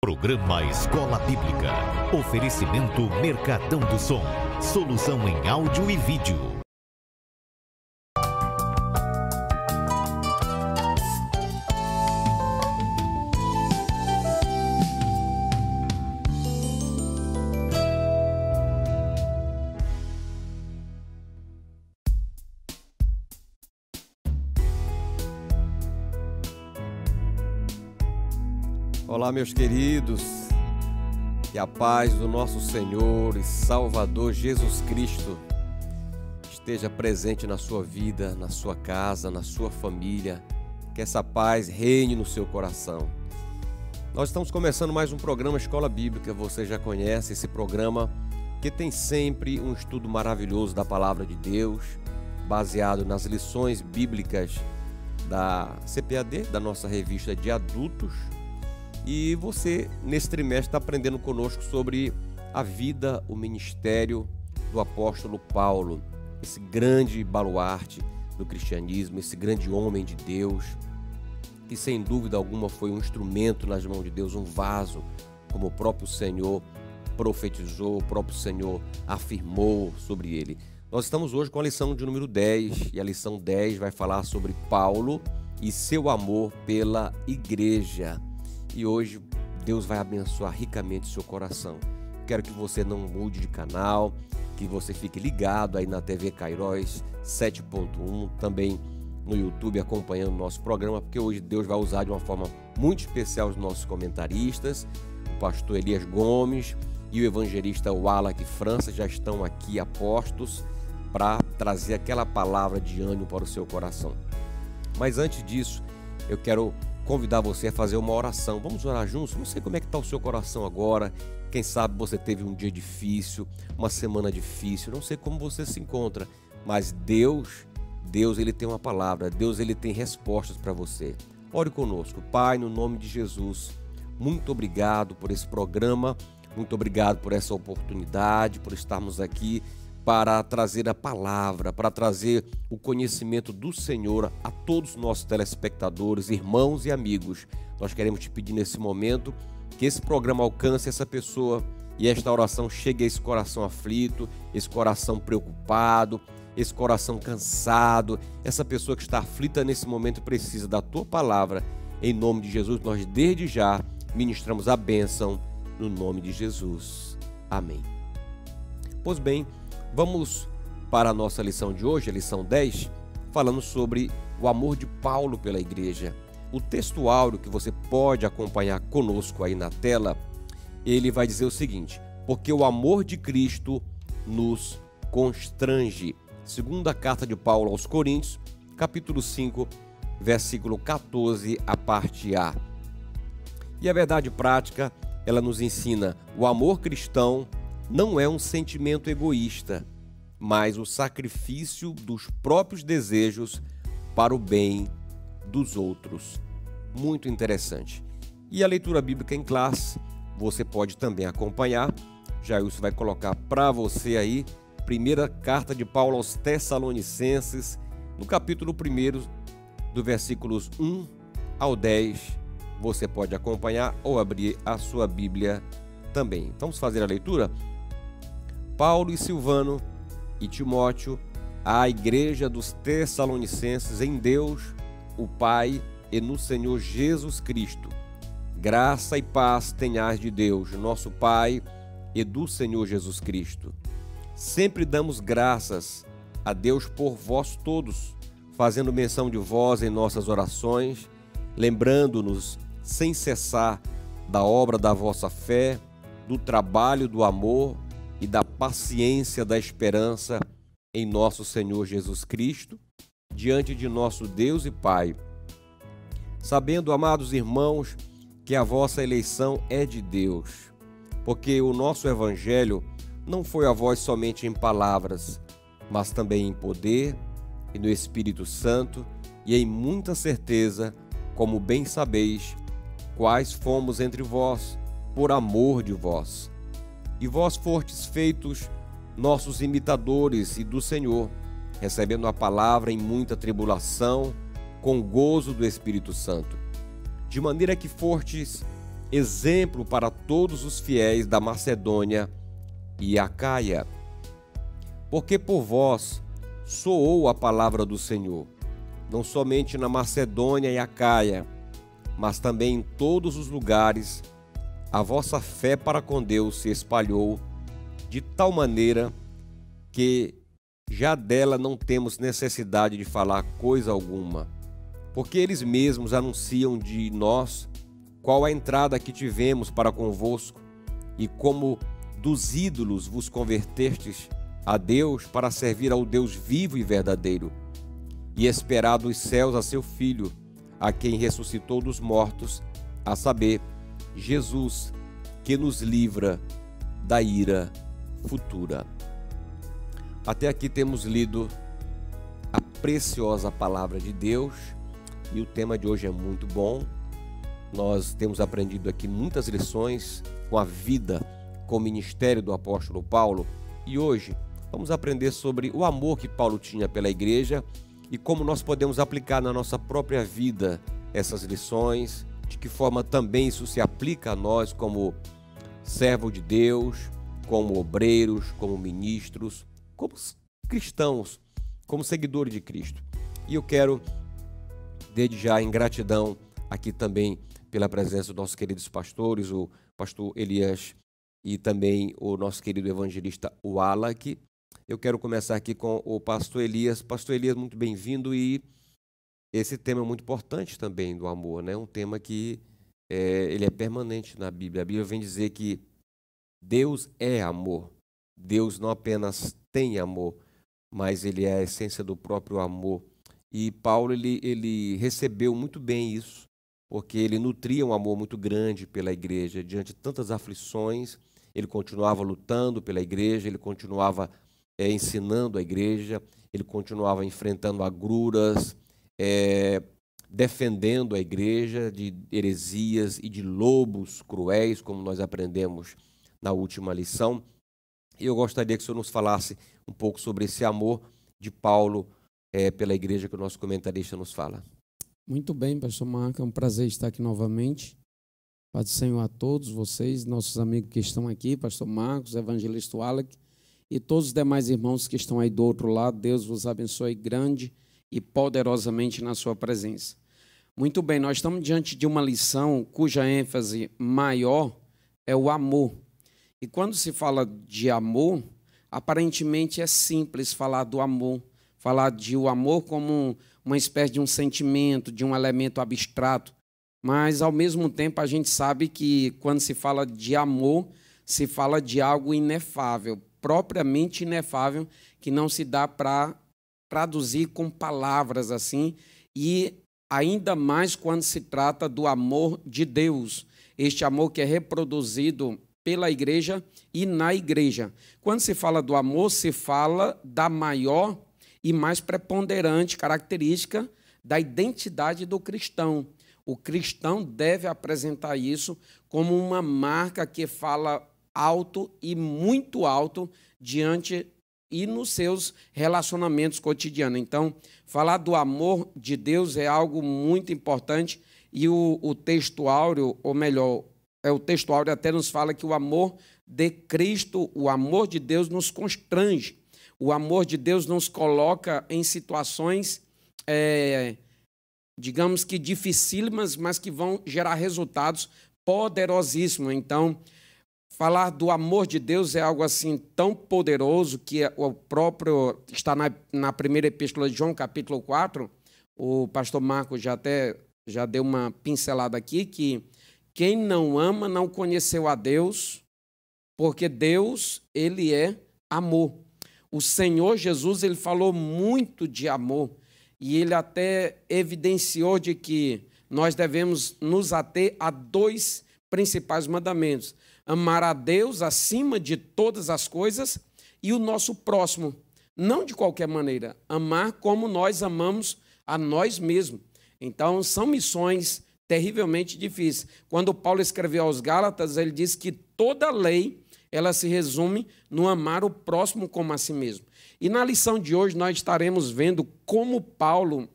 Programa Escola Bíblica. Oferecimento Mercadão do Som. Solução em áudio e vídeo. Olá, meus queridos, que a paz do nosso Senhor e Salvador Jesus Cristo esteja presente na sua vida, na sua casa, na sua família, que essa paz reine no seu coração. Nós estamos começando mais um programa Escola Bíblica. Você já conhece esse programa, que tem sempre um estudo maravilhoso da Palavra de Deus, baseado nas lições bíblicas da CPAD, da nossa revista de adultos. E você, nesse trimestre, está aprendendo conosco sobre a vida, o ministério do apóstolo Paulo, esse grande baluarte do cristianismo, esse grande homem de Deus, que sem dúvida alguma foi um instrumento nas mãos de Deus, um vaso, como o próprio Senhor profetizou, o próprio Senhor afirmou sobre ele. Nós estamos hoje com a lição de número 10, e a lição 10 vai falar sobre Paulo e seu amor pela igreja. E hoje Deus vai abençoar ricamente o seu coração. Quero que você não mude de canal, que você fique ligado aí na TV Kairos 7.1, também no YouTube acompanhando o nosso programa, porque hoje Deus vai usar de uma forma muito especial os nossos comentaristas. O pastor Elias Gomes e o evangelista Wallach França já estão aqui apostos para trazer aquela palavra de ânimo para o seu coração. Mas antes disso, eu quero convidar você a fazer uma oração. Vamos orar juntos? Não sei como é que está o seu coração agora. Quem sabe você teve um dia difícil, uma semana difícil. Não sei como você se encontra, mas Deus, Ele tem uma palavra. Deus, Ele tem respostas para você. Ore conosco. Pai, no nome de Jesus, muito obrigado por esse programa. Muito obrigado por essa oportunidade, por estarmos aqui para trazer a palavra, para trazer o conhecimento do Senhor a todos os nossos telespectadores, irmãos e amigos. Nós queremos te pedir nesse momento que esse programa alcance essa pessoa e esta oração chegue a esse coração aflito, esse coração preocupado, esse coração cansado, essa pessoa que está aflita nesse momento precisa da tua palavra. Em nome de Jesus, nós desde já ministramos a bênção no nome de Jesus. Amém. Pois bem, vamos para a nossa lição de hoje, a lição 10, falando sobre o amor de Paulo pela igreja. O texto áureo que você pode acompanhar conosco aí na tela, ele vai dizer o seguinte: porque o amor de Cristo nos constrange. Segunda carta de Paulo aos Coríntios, capítulo 5, versículo 14, a parte A. E a verdade prática, ela nos ensina: o amor cristão não é um sentimento egoísta, mas o sacrifício dos próprios desejos para o bem dos outros. Muito interessante. E a leitura bíblica em classe, você pode também acompanhar. Jailson vai colocar para você aí, primeira carta de Paulo aos Tessalonicenses, no capítulo 1, do versículos 1 ao 10. Você pode acompanhar ou abrir a sua Bíblia também. Vamos fazer a leitura? Paulo e Silvano e Timóteo, à igreja dos Tessalonicenses em Deus, o Pai, e no Senhor Jesus Cristo. Graça e paz tenhais de Deus, nosso Pai, e do Senhor Jesus Cristo. Sempre damos graças a Deus por vós todos, fazendo menção de vós em nossas orações, lembrando-nos sem cessar da obra da vossa fé, do trabalho do amor e da paciência da esperança em nosso Senhor Jesus Cristo, diante de nosso Deus e Pai. Sabendo, amados irmãos, que a vossa eleição é de Deus, porque o nosso Evangelho não foi a vós somente em palavras, mas também em poder e no Espírito Santo e em muita certeza, como bem sabeis, quais fomos entre vós, por amor de vós. E vós fostes feitos nossos imitadores e do Senhor, recebendo a palavra em muita tribulação, com gozo do Espírito Santo, de maneira que fostes exemplo para todos os fiéis da Macedônia e Acaia. Porque por vós soou a palavra do Senhor, não somente na Macedônia e Acaia, mas também em todos os lugares, a vossa fé para com Deus se espalhou de tal maneira que já dela não temos necessidade de falar coisa alguma, porque eles mesmos anunciam de nós qual a entrada que tivemos para convosco e como dos ídolos vos convertestes a Deus para servir ao Deus vivo e verdadeiro, e esperar dos céus a seu Filho, a quem ressuscitou dos mortos, a saber, Jesus, que nos livra da ira futura. Até aqui temos lido a preciosa palavra de Deus e o tema de hoje é muito bom. Nós temos aprendido aqui muitas lições com a vida, com o ministério do apóstolo Paulo, e hoje vamos aprender sobre o amor que Paulo tinha pela igreja e como nós podemos aplicar na nossa própria vida essas lições, de que forma também isso se aplica a nós como servo de Deus, como obreiros, como ministros, como cristãos, como seguidores de Cristo. E eu quero, desde já, em gratidão aqui também pela presença dos nossos queridos pastores, o pastor Elias e também o nosso querido evangelista Wallach. Eu quero começar aqui com o pastor Elias. Pastor Elias, muito bem-vindo, e esse tema é muito importante também do amor, né? Um tema que ele é permanente na Bíblia. A Bíblia vem dizer que Deus é amor. Deus não apenas tem amor, mas Ele é a essência do próprio amor. E Paulo ele recebeu muito bem isso, porque ele nutria um amor muito grande pela igreja. Diante de tantas aflições, ele continuava lutando pela igreja, ele continuava ensinando a igreja, ele continuava enfrentando agruras, defendendo a igreja de heresias e de lobos cruéis, como nós aprendemos na última lição. E eu gostaria que o senhor nos falasse um pouco sobre esse amor de Paulo pela igreja que o nosso comentarista nos fala. Muito bem, pastor Marco, é um prazer estar aqui novamente. Paz do Senhor a todos vocês, nossos amigos que estão aqui, pastor Marcos, evangelista Wallach, e todos os demais irmãos que estão aí do outro lado. Deus vos abençoe grande e poderosamente na sua presença. Muito bem, nós estamos diante de uma lição cuja ênfase maior é o amor. E quando se fala de amor, aparentemente é simples falar do amor, falar de o amor como uma espécie de um sentimento, de um elemento abstrato. Mas, ao mesmo tempo, a gente sabe que quando se fala de amor, se fala de algo inefável, propriamente inefável, que não se dá para traduzir com palavras assim, e ainda mais quando se trata do amor de Deus, este amor que é reproduzido pela igreja e na igreja. Quando se fala do amor, se fala da maior e mais preponderante característica da identidade do cristão. O cristão deve apresentar isso como uma marca que fala alto e muito alto diante e nos seus relacionamentos cotidianos. Então, falar do amor de Deus é algo muito importante, e o texto áureo, ou melhor, o texto áureo até nos fala que o amor de Cristo, o amor de Deus nos constrange. O amor de Deus nos coloca em situações, digamos que dificílimas, mas que vão gerar resultados poderosíssimos. Então, falar do amor de Deus é algo assim tão poderoso que o próprio está na primeira epístola de João, capítulo 4, o pastor Marcos já deu uma pincelada aqui, que quem não ama não conheceu a Deus, porque Deus, Ele é amor. O Senhor Jesus, Ele falou muito de amor, e Ele até evidenciou de que nós devemos nos ater a dois principais mandamentos: amar a Deus acima de todas as coisas e o nosso próximo. Não de qualquer maneira, amar como nós amamos a nós mesmos. Então, são missões terrivelmente difíceis. Quando Paulo escreveu aos Gálatas, ele diz que toda lei ela se resume no amar o próximo como a si mesmo. E na lição de hoje nós estaremos vendo como Paulo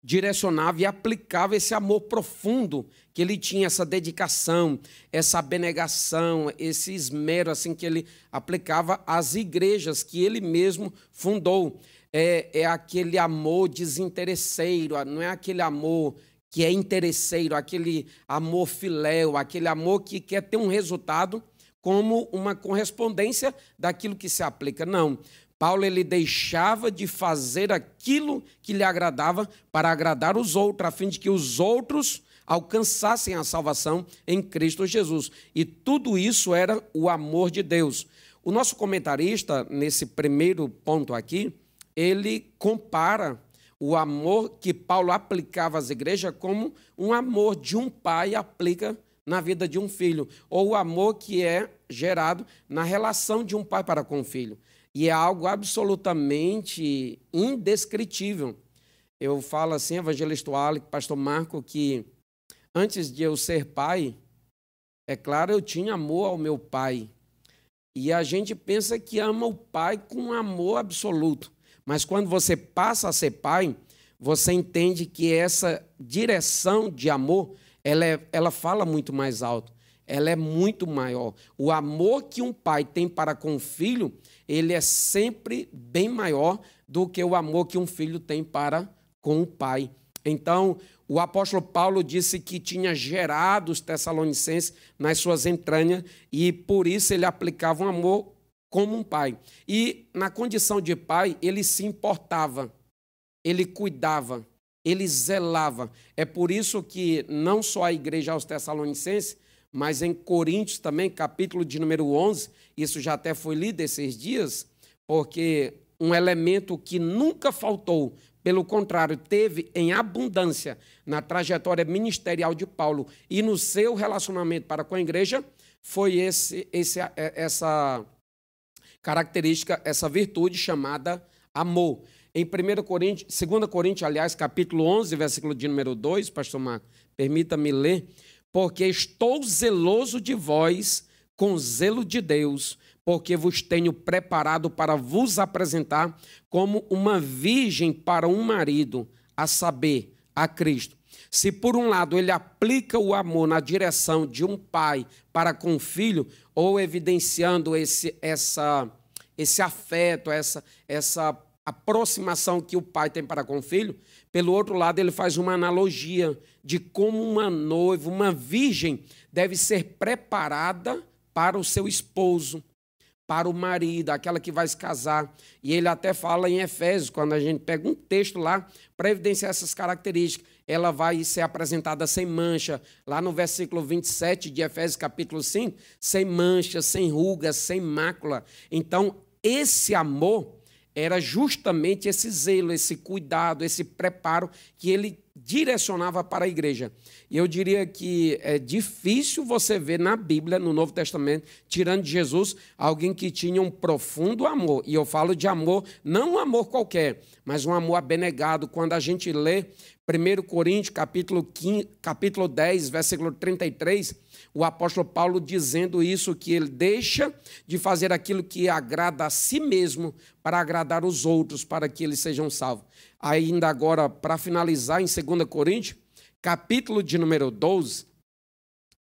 direcionava e aplicava esse amor profundo que ele tinha, essa dedicação, essa abnegação, esse esmero assim que ele aplicava às igrejas que ele mesmo fundou. É aquele amor desinteresseiro, não é aquele amor que é interesseiro, aquele amor filéu, aquele amor que quer ter um resultado como uma correspondência daquilo que se aplica. Não. Paulo ele deixava de fazer aquilo que lhe agradava para agradar os outros, a fim de que os outros alcançassem a salvação em Cristo Jesus. E tudo isso era o amor de Deus. O nosso comentarista, nesse primeiro ponto aqui, ele compara o amor que Paulo aplicava às igrejas como um amor de um pai aplica na vida de um filho, ou o amor que é gerado na relação de um pai para com o filho. E é algo absolutamente indescritível. Eu falo assim, evangelista Alec, pastor Marco, que antes de eu ser pai, é claro, eu tinha amor ao meu pai. E a gente pensa que ama o pai com amor absoluto. Mas quando você passa a ser pai, você entende que essa direção de amor, ela fala muito mais alto. Ela é muito maior. O amor que um pai tem para com o filho, ele é sempre bem maior do que o amor que um filho tem para com o pai. Então, o apóstolo Paulo disse que tinha gerado os tessalonicenses nas suas entranhas e, por isso, ele aplicava um amor como um pai. E, na condição de pai, ele se importava, ele cuidava, ele zelava. É por isso que não só a igreja aos tessalonicenses, mas em Coríntios também, capítulo de número 11, isso já até foi lido esses dias, porque um elemento que nunca faltou, pelo contrário, teve em abundância na trajetória ministerial de Paulo e no seu relacionamento para com a igreja, foi essa característica, essa virtude chamada amor. Em 2 Coríntios, aliás, capítulo 11, versículo de número 2, pastor Marco, permita-me ler, porque estou zeloso de vós com zelo de Deus, porque vos tenho preparado para vos apresentar como uma virgem para um marido, a saber, a Cristo. Se por um lado ele aplica o amor na direção de um pai para com o filho, ou evidenciando esse afeto, essa aproximação que o pai tem para com o filho, pelo outro lado ele faz uma analogia de como uma noiva, uma virgem, deve ser preparada para o seu esposo, para o marido, aquela que vai se casar. E ele até fala em Efésios, quando a gente pega um texto lá para evidenciar essas características, ela vai ser apresentada sem mancha, lá no versículo 27 de Efésios capítulo 5, sem mancha, sem rugas, sem mácula. Então, esse amor era justamente esse zelo, esse cuidado, esse preparo que ele direcionava para a igreja. E eu diria que é difícil você ver na Bíblia, no Novo Testamento, tirando de Jesus, alguém que tinha um profundo amor. E eu falo de amor, não um amor qualquer, mas um amor abnegado. Quando a gente lê 1 Coríntios, capítulo 10, versículo 33, o apóstolo Paulo dizendo isso, que ele deixa de fazer aquilo que agrada a si mesmo para agradar os outros, para que eles sejam salvos. Ainda agora, para finalizar, em 2 Coríntios, capítulo de número 12,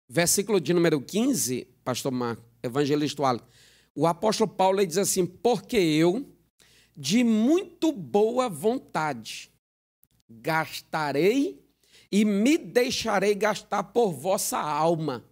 versículo de número 15, pastor Marco, evangelista Alec, o apóstolo Paulo diz assim, porque eu, de muito boa vontade, gastarei e me deixarei gastar por vossa alma,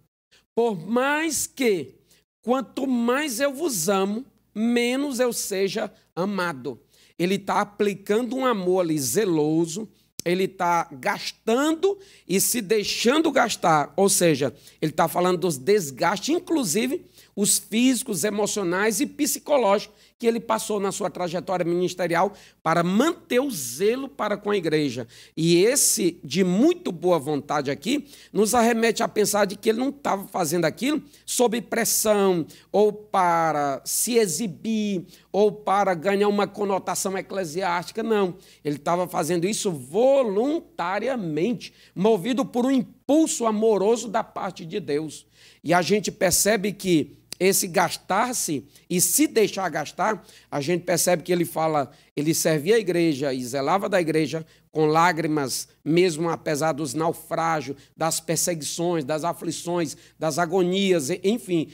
por mais que, quanto mais eu vos amo, menos eu seja amado. Ele está aplicando um amor ali zeloso, ele está gastando e se deixando gastar, ou seja, ele está falando dos desgastes, inclusive os físicos, emocionais e psicológicos que ele passou na sua trajetória ministerial para manter o zelo para com a igreja. E esse, de muito boa vontade aqui, nos arremete a pensar de que ele não estava fazendo aquilo sob pressão, ou para se exibir, ou para ganhar uma conotação eclesiástica, não. Ele estava fazendo isso voluntariamente, movido por um impulso amoroso da parte de Deus. E a gente percebe que esse gastar-se e se deixar gastar, a gente percebe que ele fala, ele servia a igreja e zelava da igreja com lágrimas, mesmo apesar dos naufrágios, das perseguições, das aflições, das agonias, enfim,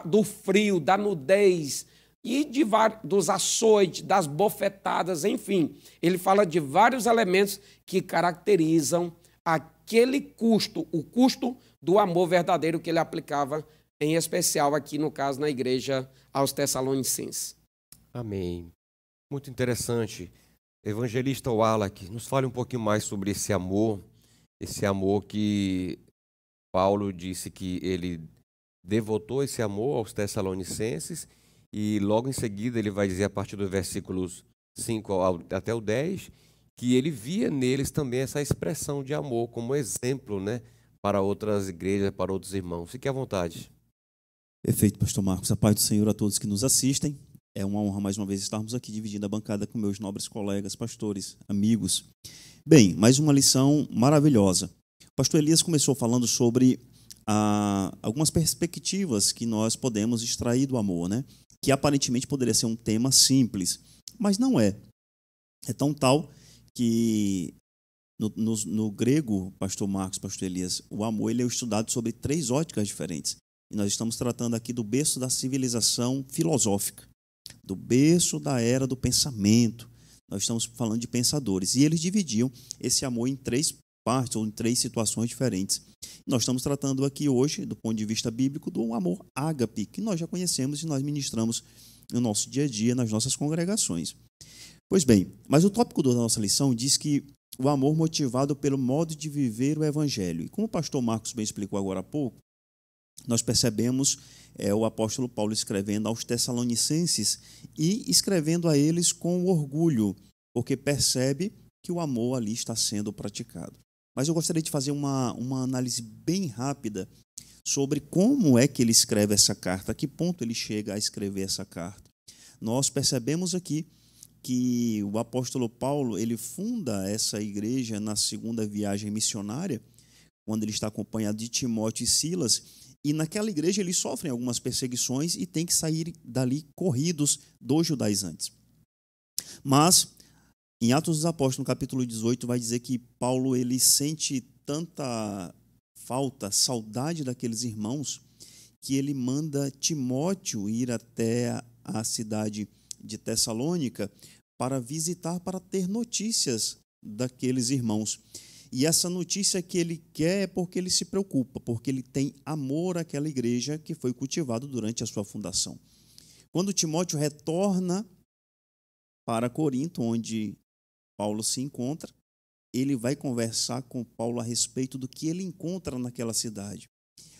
do frio, da nudez e dos açoites, das bofetadas, enfim. Ele fala de vários elementos que caracterizam aquele custo, o custo do amor verdadeiro que ele aplicava, em especial aqui, no caso, na igreja aos Tessalonicenses. Amém. Muito interessante. Evangelista Wallach, nos fale um pouquinho mais sobre esse amor que Paulo disse que ele devotou esse amor aos Tessalonicenses, e logo em seguida ele vai dizer, a partir dos versículos 5 até o 10, que ele via neles também essa expressão de amor como exemplo, né, para outras igrejas, para outros irmãos. Fique à vontade. Perfeito, pastor Marcos. A paz do Senhor a todos que nos assistem. É uma honra mais uma vez estarmos aqui dividindo a bancada com meus nobres colegas, pastores, amigos. Bem, mais uma lição maravilhosa. O pastor Elias começou falando sobre algumas perspectivas que nós podemos extrair do amor, né? Que aparentemente poderia ser um tema simples, mas não é. É tão tal que no grego, pastor Marcos, pastor Elias, o amor ele é estudado sobre 3 óticas diferentes. E nós estamos tratando aqui do berço da civilização filosófica, do berço da era do pensamento. Nós estamos falando de pensadores. E eles dividiam esse amor em 3 partes, ou em 3 situações diferentes. Nós estamos tratando aqui hoje, do ponto de vista bíblico, do amor ágape, que nós já conhecemos e nós ministramos no nosso dia a dia, nas nossas congregações. Pois bem, mas o tópico da nossa lição diz que o amor motivado pelo modo de viver o evangelho. E como o pastor Marcos bem explicou agora há pouco, nós percebemos o apóstolo Paulo escrevendo aos Tessalonicenses e escrevendo a eles com orgulho, porque percebe que o amor ali está sendo praticado. Mas eu gostaria de fazer uma análise bem rápida sobre como é que ele escreve essa carta, a que ponto ele chega a escrever essa carta. Nós percebemos aqui que o apóstolo Paulo ele funda essa igreja na 2ª viagem missionária, quando ele está acompanhado de Timóteo e Silas, e naquela igreja eles sofrem algumas perseguições e têm que sair dali corridos dos judaizantes. Mas, em Atos dos Apóstolos, no capítulo 18, vai dizer que Paulo ele sente tanta falta, saudade daqueles irmãos, que ele manda Timóteo ir até a cidade de Tessalônica para visitar, para ter notícias daqueles irmãos. E essa notícia que ele quer é porque ele se preocupa, porque ele tem amor àquela igreja que foi cultivada durante a sua fundação. Quando Timóteo retorna para Corinto, onde Paulo se encontra, ele vai conversar com Paulo a respeito do que ele encontra naquela cidade.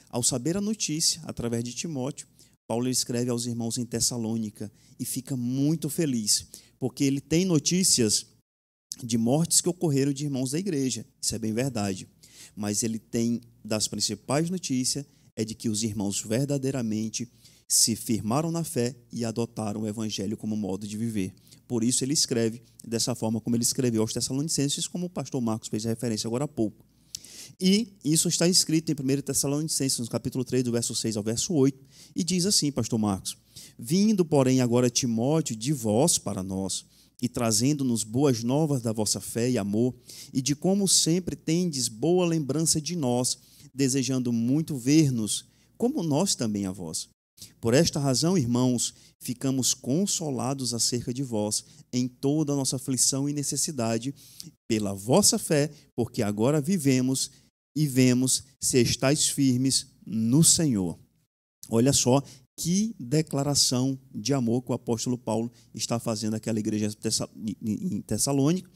Ao saber a notícia, através de Timóteo, Paulo escreve aos irmãos em Tessalônica e fica muito feliz, porque ele tem notícias de mortes que ocorreram de irmãos da igreja. Isso é bem verdade. Mas ele tem, das principais notícias, é de que os irmãos verdadeiramente se firmaram na fé e adotaram o evangelho como modo de viver. Por isso ele escreve dessa forma como ele escreveu aos Tessalonicenses, como o pastor Marcos fez referência agora há pouco. E isso está escrito em 1 Tessalonicenses, no capítulo 3, do verso 6 ao verso 8, e diz assim, pastor Marcos: vindo, porém, agora Timóteo de vós para nós, e trazendo-nos boas novas da vossa fé e amor, e de como sempre tendes boa lembrança de nós, desejando muito ver-nos, como nós também a vós. Por esta razão, irmãos, ficamos consolados acerca de vós, em toda a nossa aflição e necessidade, pela vossa fé, porque agora vivemos e vemos se estáis firmes no Senhor. Olha só que declaração de amor que o apóstolo Paulo está fazendo àquela igreja em Tessalônica.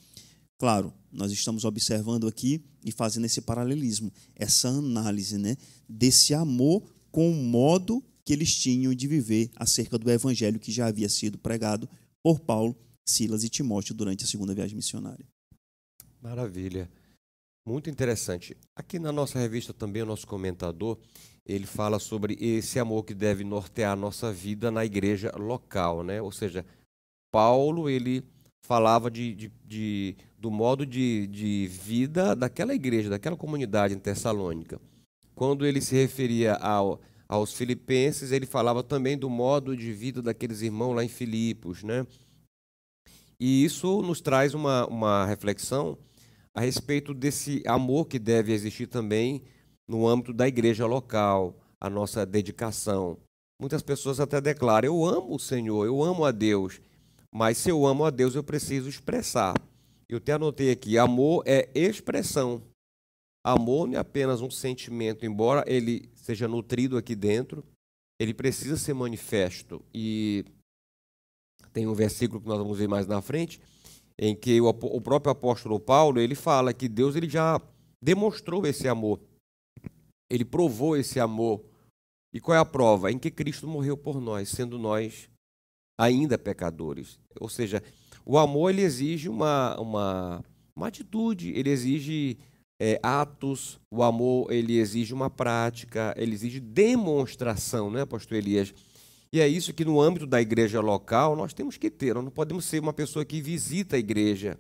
Claro, nós estamos observando aqui e fazendo esse paralelismo, essa análise, né, desse amor com o modo que eles tinham de viver acerca do evangelho que já havia sido pregado por Paulo, Silas e Timóteo durante a 2ª viagem missionária. Maravilha. Muito interessante. Aqui na nossa revista também o nosso comentador, ele fala sobre esse amor que deve nortear a nossa vida na igreja local, né? Ou seja, Paulo, ele falava do modo de vida daquela igreja, daquela comunidade em Tessalônica. Quando ele se referia ao aos filipenses, ele falava também do modo de vida daqueles irmãos lá em Filipos, né? E isso nos traz uma reflexão a respeito desse amor que deve existir também no âmbito da igreja local, a nossa dedicação. Muitas pessoas até declaram: eu amo o Senhor, eu amo a Deus, mas se eu amo a Deus, eu preciso expressar. Eu até anotei aqui: amor é expressão. Amor não é apenas um sentimento, embora ele seja nutrido aqui dentro, ele precisa ser manifesto. E tem um versículo que nós vamos ver mais na frente, em que o próprio apóstolo Paulo, ele fala que Deus ele já demonstrou esse amor. Ele provou esse amor. E qual é a prova? Em que Cristo morreu por nós, sendo nós ainda pecadores. Ou seja, o amor ele exige uma atitude, ele exige atos, o amor ele exige uma prática, ele exige demonstração, né, pastor Elias? E é isso que no âmbito da igreja local nós temos que ter. Nós não podemos ser uma pessoa que visita a igreja.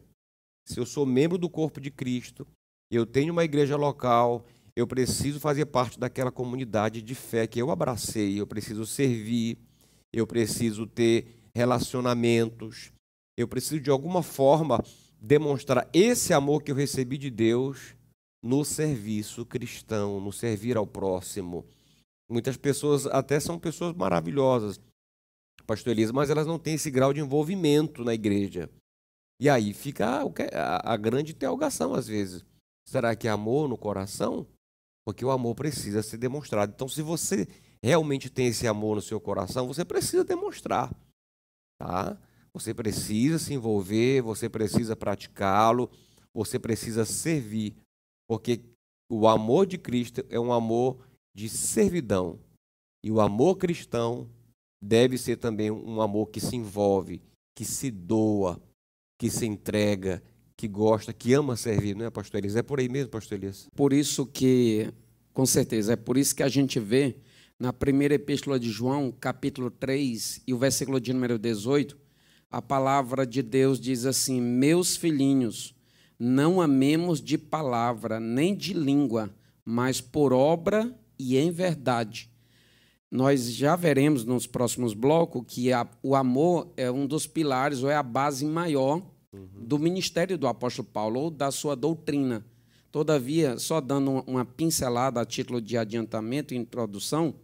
Se eu sou membro do corpo de Cristo, eu tenho uma igreja local, eu preciso fazer parte daquela comunidade de fé que eu abracei, eu preciso servir, eu preciso ter relacionamentos, eu preciso de alguma forma demonstrar esse amor que eu recebi de Deus no serviço cristão, no servir ao próximo. Muitas pessoas até são pessoas maravilhosas, pastor Elias, mas elas não têm esse grau de envolvimento na igreja. E aí fica a grande interrogação às vezes. Será que é amor no coração? Porque o amor precisa ser demonstrado. Então, se você realmente tem esse amor no seu coração, você precisa demonstrar, tá? Você precisa se envolver, você precisa praticá-lo, você precisa servir, porque o amor de Cristo é um amor de servidão. E o amor cristão deve ser também um amor que se envolve, que se doa, que se entrega, que gosta, que ama servir, não é, pastor Elias? É por aí mesmo, pastor Elias? Por isso que, com certeza, é por isso que a gente vê na primeira epístola de João, capítulo 3, e o versículo de número 18, a palavra de Deus diz assim: meus filhinhos, não amemos de palavra, nem de língua, mas por obra e em verdade. Nós já veremos nos próximos blocos que o amor é um dos pilares, ou é a base maior do ministério do apóstolo Paulo, ou da sua doutrina. Todavia, só dando uma pincelada a título de adiantamento e introdução,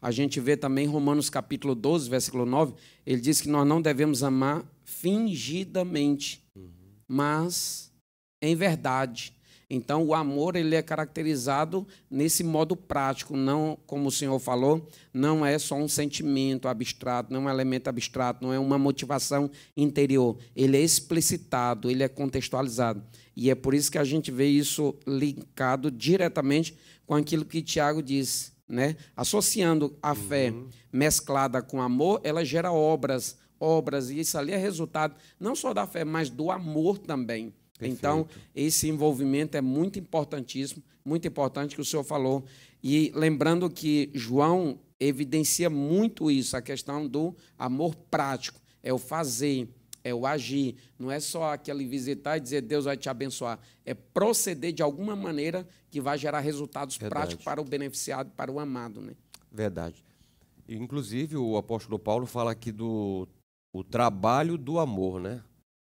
a gente vê também em Romanos capítulo 12, versículo 9, ele diz que nós não devemos amar fingidamente, mas em verdade. Então, o amor ele é caracterizado nesse modo prático, não, como o senhor falou, não é só um sentimento abstrato, não é um elemento abstrato, não é uma motivação interior. Ele é explicitado, ele é contextualizado. E é por isso que a gente vê isso linkado diretamente com aquilo que Tiago diz, né? Associando a fé mesclada com amor, ela gera obras, e isso ali é resultado não só da fé, mas do amor também. Perfeito. Então, esse envolvimento é muito importantíssimo, muito importante que o senhor falou. E lembrando que João evidencia muito isso, a questão do amor prático, é o fazer, é o agir, não é só aquele visitar e dizer Deus vai te abençoar, é proceder de alguma maneira que vai gerar resultados práticos para o beneficiado, para o amado, né? Verdade. Inclusive, o apóstolo Paulo fala aqui do trabalho do amor, né?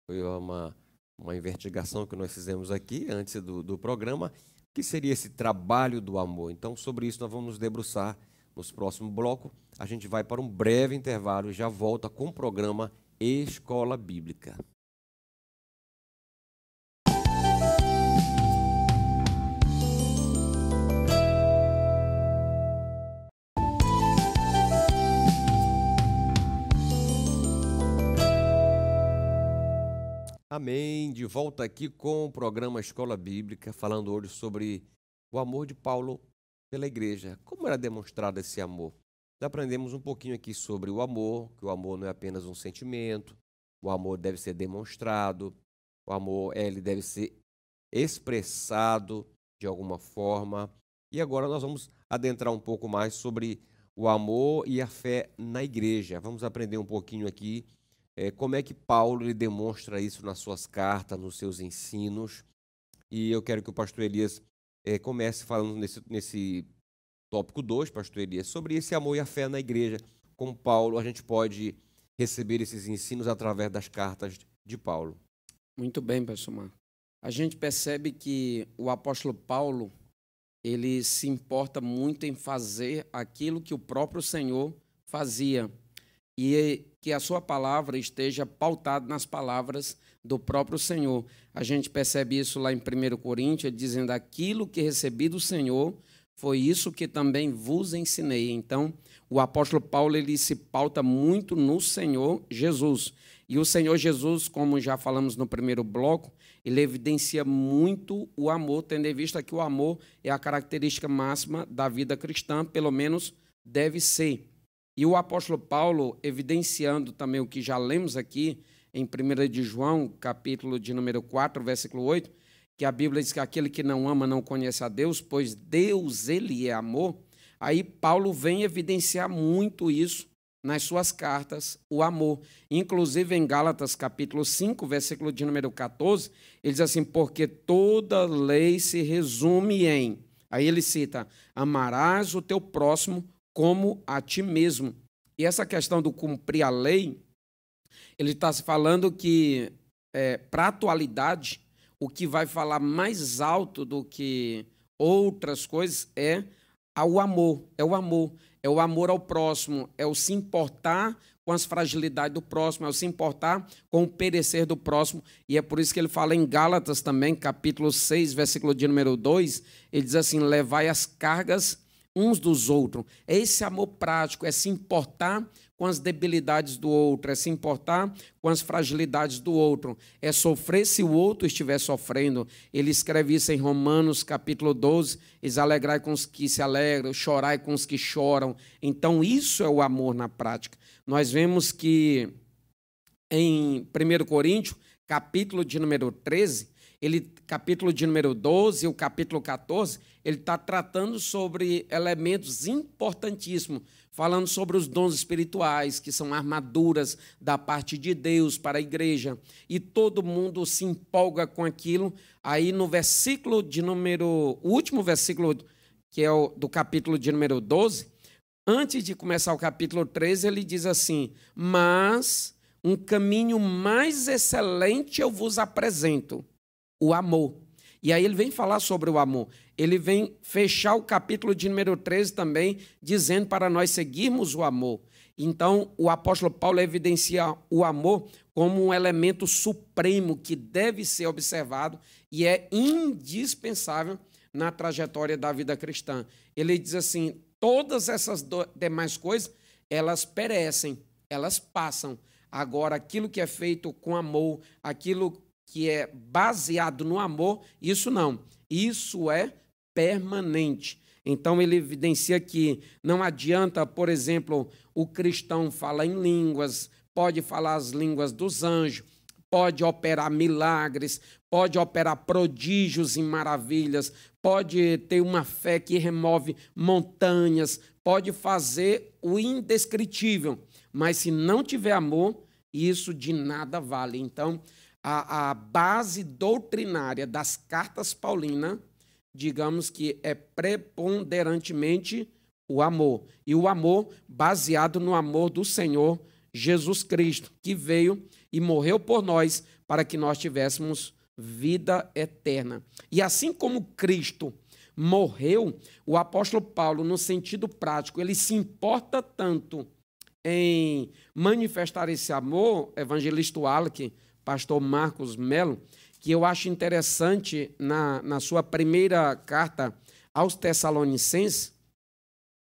Foi uma investigação que nós fizemos aqui antes do programa, que seria esse trabalho do amor. Então, sobre isso nós vamos nos debruçar nos próximos blocos. A gente vai para um breve intervalo e já volta com o programa Escola Bíblica. Amém. De volta aqui com o programa Escola Bíblica, falando hoje sobre o amor de Paulo pela igreja. Como era demonstrado esse amor? Já aprendemos um pouquinho aqui sobre o amor, que o amor não é apenas um sentimento, o amor deve ser demonstrado, o amor ele deve ser expressado de alguma forma. E agora nós vamos adentrar um pouco mais sobre o amor e a fé na igreja. Vamos aprender um pouquinho aqui como é que Paulo ele demonstra isso nas suas cartas, nos seus ensinos. E eu quero que o pastor Elias comece falando nesse tópico 2, pastor Elias, sobre esse amor e a fé na igreja. Com Paulo, a gente pode receber esses ensinos através das cartas de Paulo. Muito bem, pastor Marcos. A gente percebe que o apóstolo Paulo, ele se importa muito em fazer aquilo que o próprio Senhor fazia e que a sua palavra esteja pautada nas palavras do próprio Senhor. A gente percebe isso lá em 1 Coríntios, dizendo: aquilo que recebi do Senhor foi isso que também vos ensinei. Então, o apóstolo Paulo, ele se pauta muito no Senhor Jesus. E o Senhor Jesus, como já falamos no primeiro bloco, ele evidencia muito o amor, tendo em vista que o amor é a característica máxima da vida cristã, pelo menos deve ser. E o apóstolo Paulo, evidenciando também o que já lemos aqui em 1 de João, capítulo de número 4, versículo 8, que a Bíblia diz que aquele que não ama não conhece a Deus, pois Deus, ele é amor. Aí Paulo vem evidenciar muito isso nas suas cartas, o amor. Inclusive em Gálatas, capítulo 5, versículo de número 14, ele diz assim: porque toda lei se resume em... Aí ele cita: amarás o teu próximo como a ti mesmo. E essa questão do cumprir a lei, ele está se falando que, para a atualidade, o que vai falar mais alto do que outras coisas é o amor. É o amor. É o amor ao próximo, é o se importar com as fragilidades do próximo, é o se importar com o perecer do próximo. E é por isso que ele fala em Gálatas também, capítulo 6, versículo de número 2, ele diz assim: levai as cargas uns dos outros. É esse amor prático, é se importar com as debilidades do outro, é se importar com as fragilidades do outro, é sofrer se o outro estiver sofrendo. Ele escreve isso em Romanos, capítulo 12, diz: alegrai com os que se alegram, chorai com os que choram. Então, isso é o amor na prática. Nós vemos que em 1 Coríntios, capítulo de número 13, capítulo de número 12 e o capítulo 14, ele está tratando sobre elementos importantíssimos, falando sobre os dons espirituais, que são armaduras da parte de Deus para a igreja, e todo mundo se empolga com aquilo. Aí no versículo de número, o último versículo, que é o do capítulo de número 12, antes de começar o capítulo 13, ele diz assim: mas um caminho mais excelente eu vos apresento, o amor. E aí ele vem falar sobre o amor. Ele vem fechar o capítulo de número 13 também, dizendo para nós seguirmos o amor. Então, o apóstolo Paulo evidencia o amor como um elemento supremo que deve ser observado e é indispensável na trajetória da vida cristã. Ele diz assim: todas essas demais coisas, elas perecem, elas passam. Agora, aquilo que é feito com amor, aquilo que é baseado no amor, isso não. Isso é permanente. Então, ele evidencia que não adianta, por exemplo, o cristão falar em línguas, pode falar as línguas dos anjos, pode operar milagres, pode operar prodígios e maravilhas, pode ter uma fé que remove montanhas, pode fazer o indescritível, mas se não tiver amor, isso de nada vale. Então, a base doutrinária das cartas paulinas, digamos que é preponderantemente o amor. E o amor baseado no amor do Senhor Jesus Cristo, que veio e morreu por nós para que nós tivéssemos vida eterna. E assim como Cristo morreu, o apóstolo Paulo, no sentido prático, ele se importa tanto em manifestar esse amor, evangelista Wallace, pastor Marcos Melo, que eu acho interessante na sua primeira carta aos Tessalonicenses,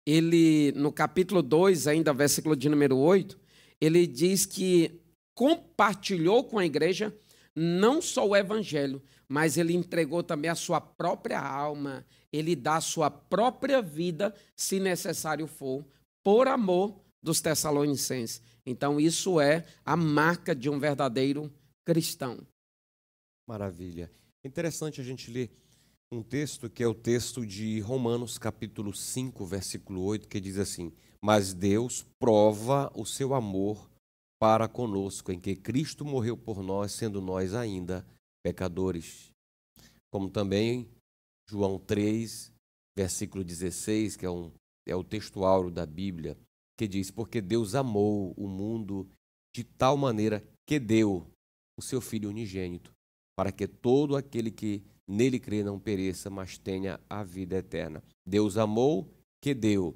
ele, no capítulo 2, ainda versículo de número 8, ele diz que compartilhou com a igreja não só o evangelho, mas ele entregou também a sua própria alma, ele dá a sua própria vida, se necessário for, por amor dos Tessalonicenses. Então, isso é a marca de um verdadeiro cristão. Maravilha. Interessante a gente ler um texto que é o texto de Romanos, capítulo 5, versículo 8, que diz assim: mas Deus prova o seu amor para conosco, em que Cristo morreu por nós, sendo nós ainda pecadores. Como também João 3, versículo 16, que é o texto áureo da Bíblia, que diz: porque Deus amou o mundo de tal maneira que deu o seu Filho unigênito, para que todo aquele que nele crê não pereça, mas tenha a vida eterna. Deus amou, que deu.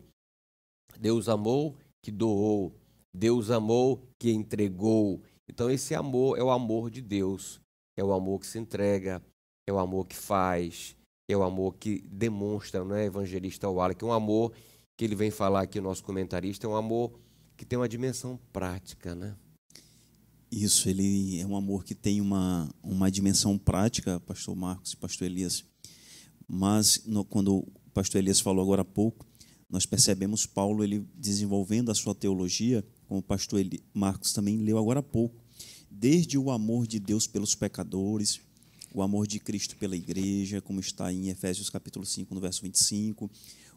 Deus amou, que doou. Deus amou, que entregou. Então esse amor é o amor de Deus. É o amor que se entrega, é o amor que faz, é o amor que demonstra, não é, evangelista Wallace? Um amor que ele vem falar aqui, o nosso comentarista, é um amor que tem uma dimensão prática, né? Isso, ele é um amor que tem uma dimensão prática, pastor Marcos e pastor Elias. Mas quando o pastor Elias falou agora há pouco, nós percebemos Paulo ele desenvolvendo a sua teologia, como o pastor Marcos também leu agora há pouco, desde o amor de Deus pelos pecadores, o amor de Cristo pela igreja, como está em Efésios capítulo 5, no verso 25,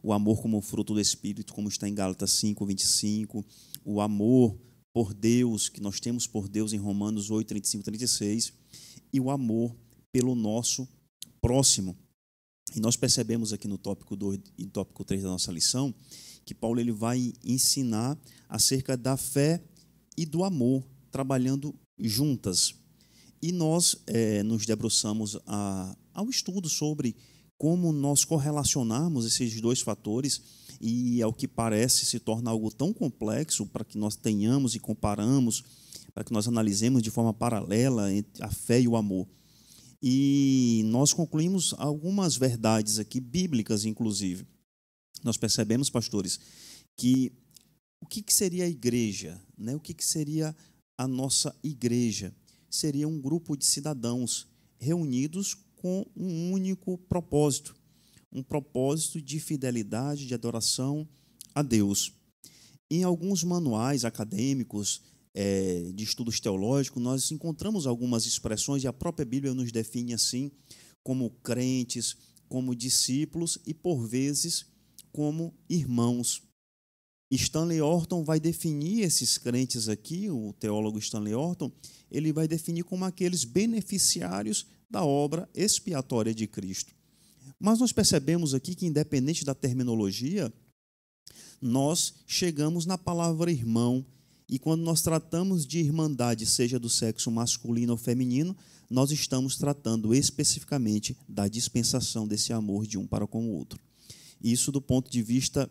o amor como fruto do Espírito, como está em Gálatas 5, 25, o amor por Deus, que nós temos por Deus em Romanos 8, 35, 36, e o amor pelo nosso próximo. E nós percebemos aqui no tópico 2 e tópico 3 da nossa lição, que Paulo ele vai ensinar acerca da fé e do amor, trabalhando juntas. E nós nos debruçamos ao estudo sobre como nós correlacionarmos esses dois fatores, e ao que parece se torna algo tão complexo para que nós tenhamos e comparamos, para que nós analisemos de forma paralela entre a fé e o amor. E nós concluímos algumas verdades aqui, bíblicas inclusive. Nós percebemos, pastores, que o que seria a igreja, né? O que seria a nossa igreja? Seria um grupo de cidadãos reunidos com um único propósito, um propósito de fidelidade, de adoração a Deus. Em alguns manuais acadêmicos de estudos teológicos, nós encontramos algumas expressões, e a própria Bíblia nos define assim, como crentes, como discípulos e, por vezes, como irmãos. Stanley Orton vai definir esses crentes aqui, o teólogo Stanley Orton, ele vai definir como aqueles beneficiários da obra expiatória de Cristo. Mas nós percebemos aqui que, independente da terminologia, nós chegamos na palavra irmão, e quando nós tratamos de irmandade, seja do sexo masculino ou feminino, nós estamos tratando especificamente da dispensação desse amor de um para com o outro. Isso do ponto de vista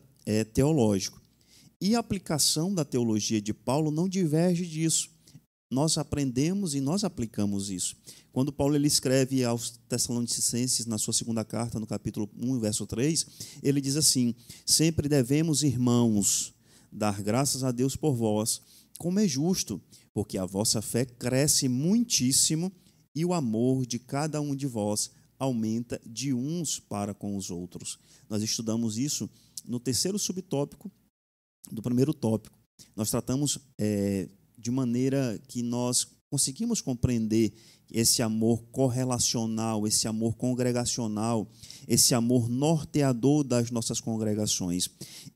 teológico. E a aplicação da teologia de Paulo não diverge disso. Nós aprendemos e nós aplicamos isso. Quando Paulo ele escreve aos Tessalonicenses, na sua segunda carta, no capítulo 1, verso 3, ele diz assim: sempre devemos, irmãos, dar graças a Deus por vós, como é justo, porque a vossa fé cresce muitíssimo e o amor de cada um de vós aumenta de uns para com os outros. Nós estudamos isso no terceiro subtópico do primeiro tópico. Nós tratamos de maneira que nós conseguimos compreender esse amor correlacional, esse amor congregacional, esse amor norteador das nossas congregações.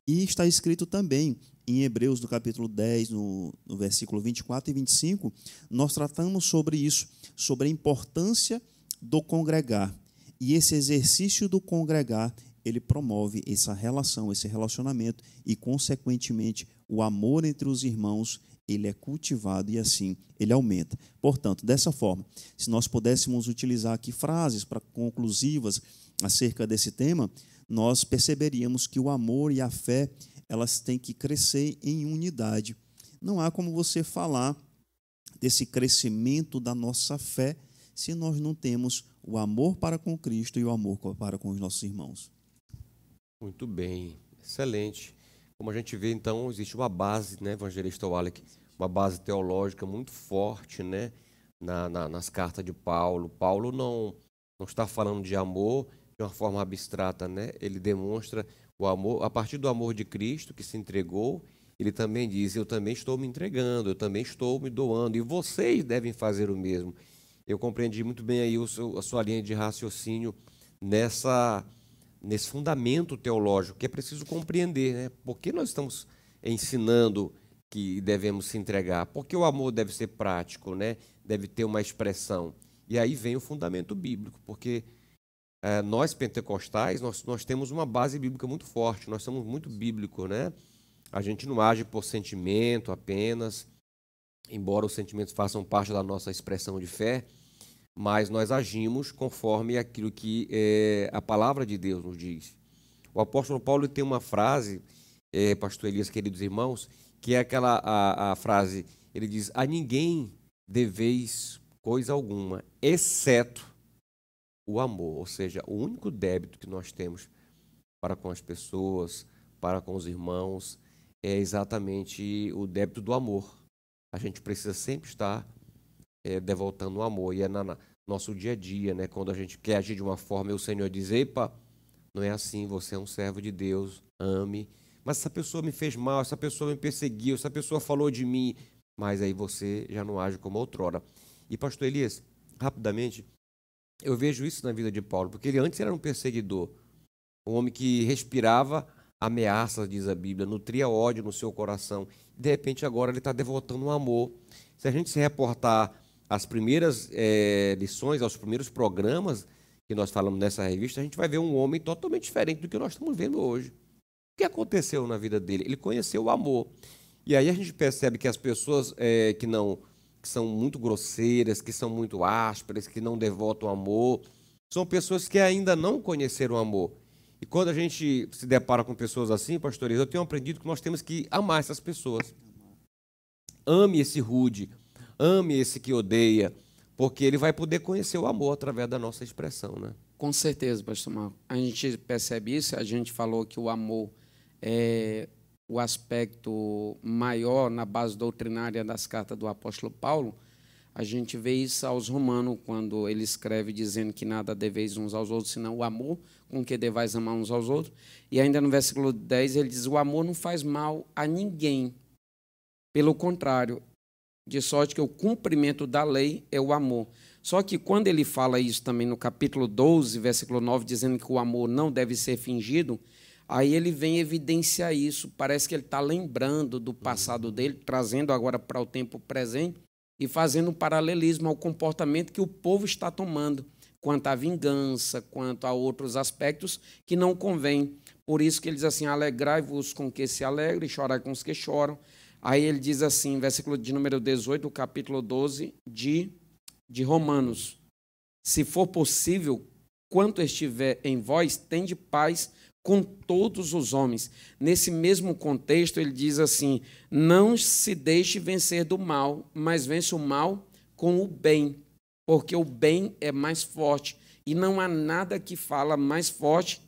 E está escrito também em Hebreus, no capítulo 10, no versículo 24 e 25, nós tratamos sobre isso, sobre a importância do congregar. E esse exercício do congregar, ele promove essa relação, esse relacionamento e, consequentemente, o amor entre os irmãos, ele é cultivado e, assim, ele aumenta. Portanto, dessa forma, se nós pudéssemos utilizar aqui frases conclusivas acerca desse tema, nós perceberíamos que o amor e a fé, elas têm que crescer em unidade. Não há como você falar desse crescimento da nossa fé se nós não temos o amor para com Cristo e o amor para com os nossos irmãos. Muito bem, excelente. Como a gente vê, então, existe uma base, né, evangelista Wallace, uma base teológica muito forte, né, nas cartas de Paulo. Paulo não está falando de amor de uma forma abstrata, né? Ele demonstra o amor a partir do amor de Cristo que se entregou. Ele também diz: eu também estou me entregando, eu também estou me doando, e vocês devem fazer o mesmo. Eu compreendi muito bem aí a sua linha de raciocínio nesse fundamento teológico que é preciso compreender, né? Por que nós estamos ensinando que devemos se entregar? Porque o amor deve ser prático, né? Deve ter uma expressão. E aí vem o fundamento bíblico, porque nós pentecostais, nós temos uma base bíblica muito forte, nós somos muito bíblicos, né? A gente não age por sentimento apenas, embora os sentimentos façam parte da nossa expressão de fé, mas nós agimos conforme aquilo que a palavra de Deus nos diz. O apóstolo Paulo tem uma frase, pastor Elias, queridos irmãos, que é aquela a frase, ele diz: a ninguém deveis coisa alguma, exceto o amor. Ou seja, o único débito que nós temos para com as pessoas, para com os irmãos, é exatamente o débito do amor. A gente precisa sempre estar devoltando o amor. E é no nosso dia a dia, né? Quando a gente quer agir de uma forma e o Senhor diz: epa, não é assim, você é um servo de Deus, ame. Mas essa pessoa me fez mal, essa pessoa me perseguiu, essa pessoa falou de mim. Mas aí você já não age como outrora. E pastor Elias, rapidamente, eu vejo isso na vida de Paulo, porque ele antes era um perseguidor, um homem que respirava ameaças, diz a Bíblia, nutria ódio no seu coração. De repente agora ele está devotando um amor. Se a gente se reportar às primeiras lições, aos primeiros programas que nós falamos nessa revista, a gente vai ver um homem totalmente diferente do que nós estamos vendo hoje. O que aconteceu na vida dele? Ele conheceu o amor. E aí a gente percebe que as pessoas que são muito grosseiras, que são muito ásperas, que não devotam amor, são pessoas que ainda não conheceram o amor. E quando a gente se depara com pessoas assim, pastores, eu tenho aprendido que nós temos que amar essas pessoas. Ame esse rude, ame esse que odeia, porque ele vai poder conhecer o amor através da nossa expressão, né? Com certeza, pastor Marco. A gente percebe isso, a gente falou que o amor é o aspecto maior na base doutrinária das cartas do apóstolo Paulo. A gente vê isso aos Romanos, quando ele escreve dizendo que nada deveis uns aos outros, senão o amor com que devais amar uns aos outros. E ainda no versículo 10 ele diz: o amor não faz mal a ninguém. Pelo contrário, de sorte que o cumprimento da lei é o amor. Só que quando ele fala isso também no capítulo 12, versículo 9, dizendo que o amor não deve ser fingido, aí ele vem evidenciar isso. Parece que ele está lembrando do passado dele, trazendo agora para o tempo presente e fazendo um paralelismo ao comportamento que o povo está tomando quanto à vingança, quanto a outros aspectos que não convém. Por isso que ele diz assim: alegrai-vos com que se alegrem, chorai com os que choram. Aí ele diz assim, versículo de número 18, do capítulo 12 de Romanos: se for possível, quanto estiver em vós, tende paz com todos os homens. Nesse mesmo contexto, ele diz assim: não se deixe vencer do mal, mas vence o mal com o bem, porque o bem é mais forte, e não há nada que fala mais forte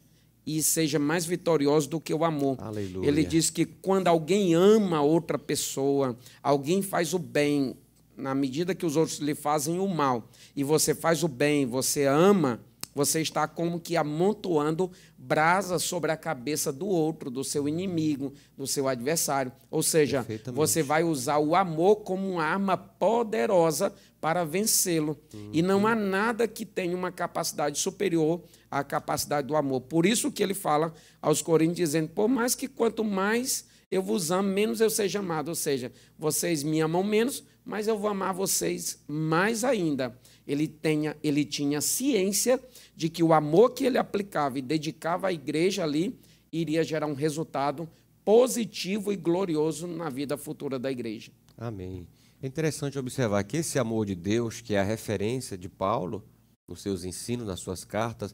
e seja mais vitorioso do que o amor. Aleluia. Ele diz que quando alguém ama outra pessoa, alguém faz o bem, na medida que os outros lhe fazem o mal, e você faz o bem, você ama, você está como que amontoando brasa sobre a cabeça do outro, do seu inimigo, do seu adversário. Ou seja, você vai usar o amor como uma arma poderosa para vencê-lo. E não há nada que tenha uma capacidade superior à capacidade do amor. Por isso que ele fala aos Coríntios, dizendo: por mais que quanto mais eu vos amo, menos eu seja amado. Ou seja, vocês me amam menos, mas eu vou amar vocês mais ainda. Ele tinha ciência de que o amor que ele aplicava e dedicava à igreja ali iria gerar um resultado positivo e glorioso na vida futura da igreja. Amém. É interessante observar que esse amor de Deus, que é a referência de Paulo nos seus ensinos, nas suas cartas,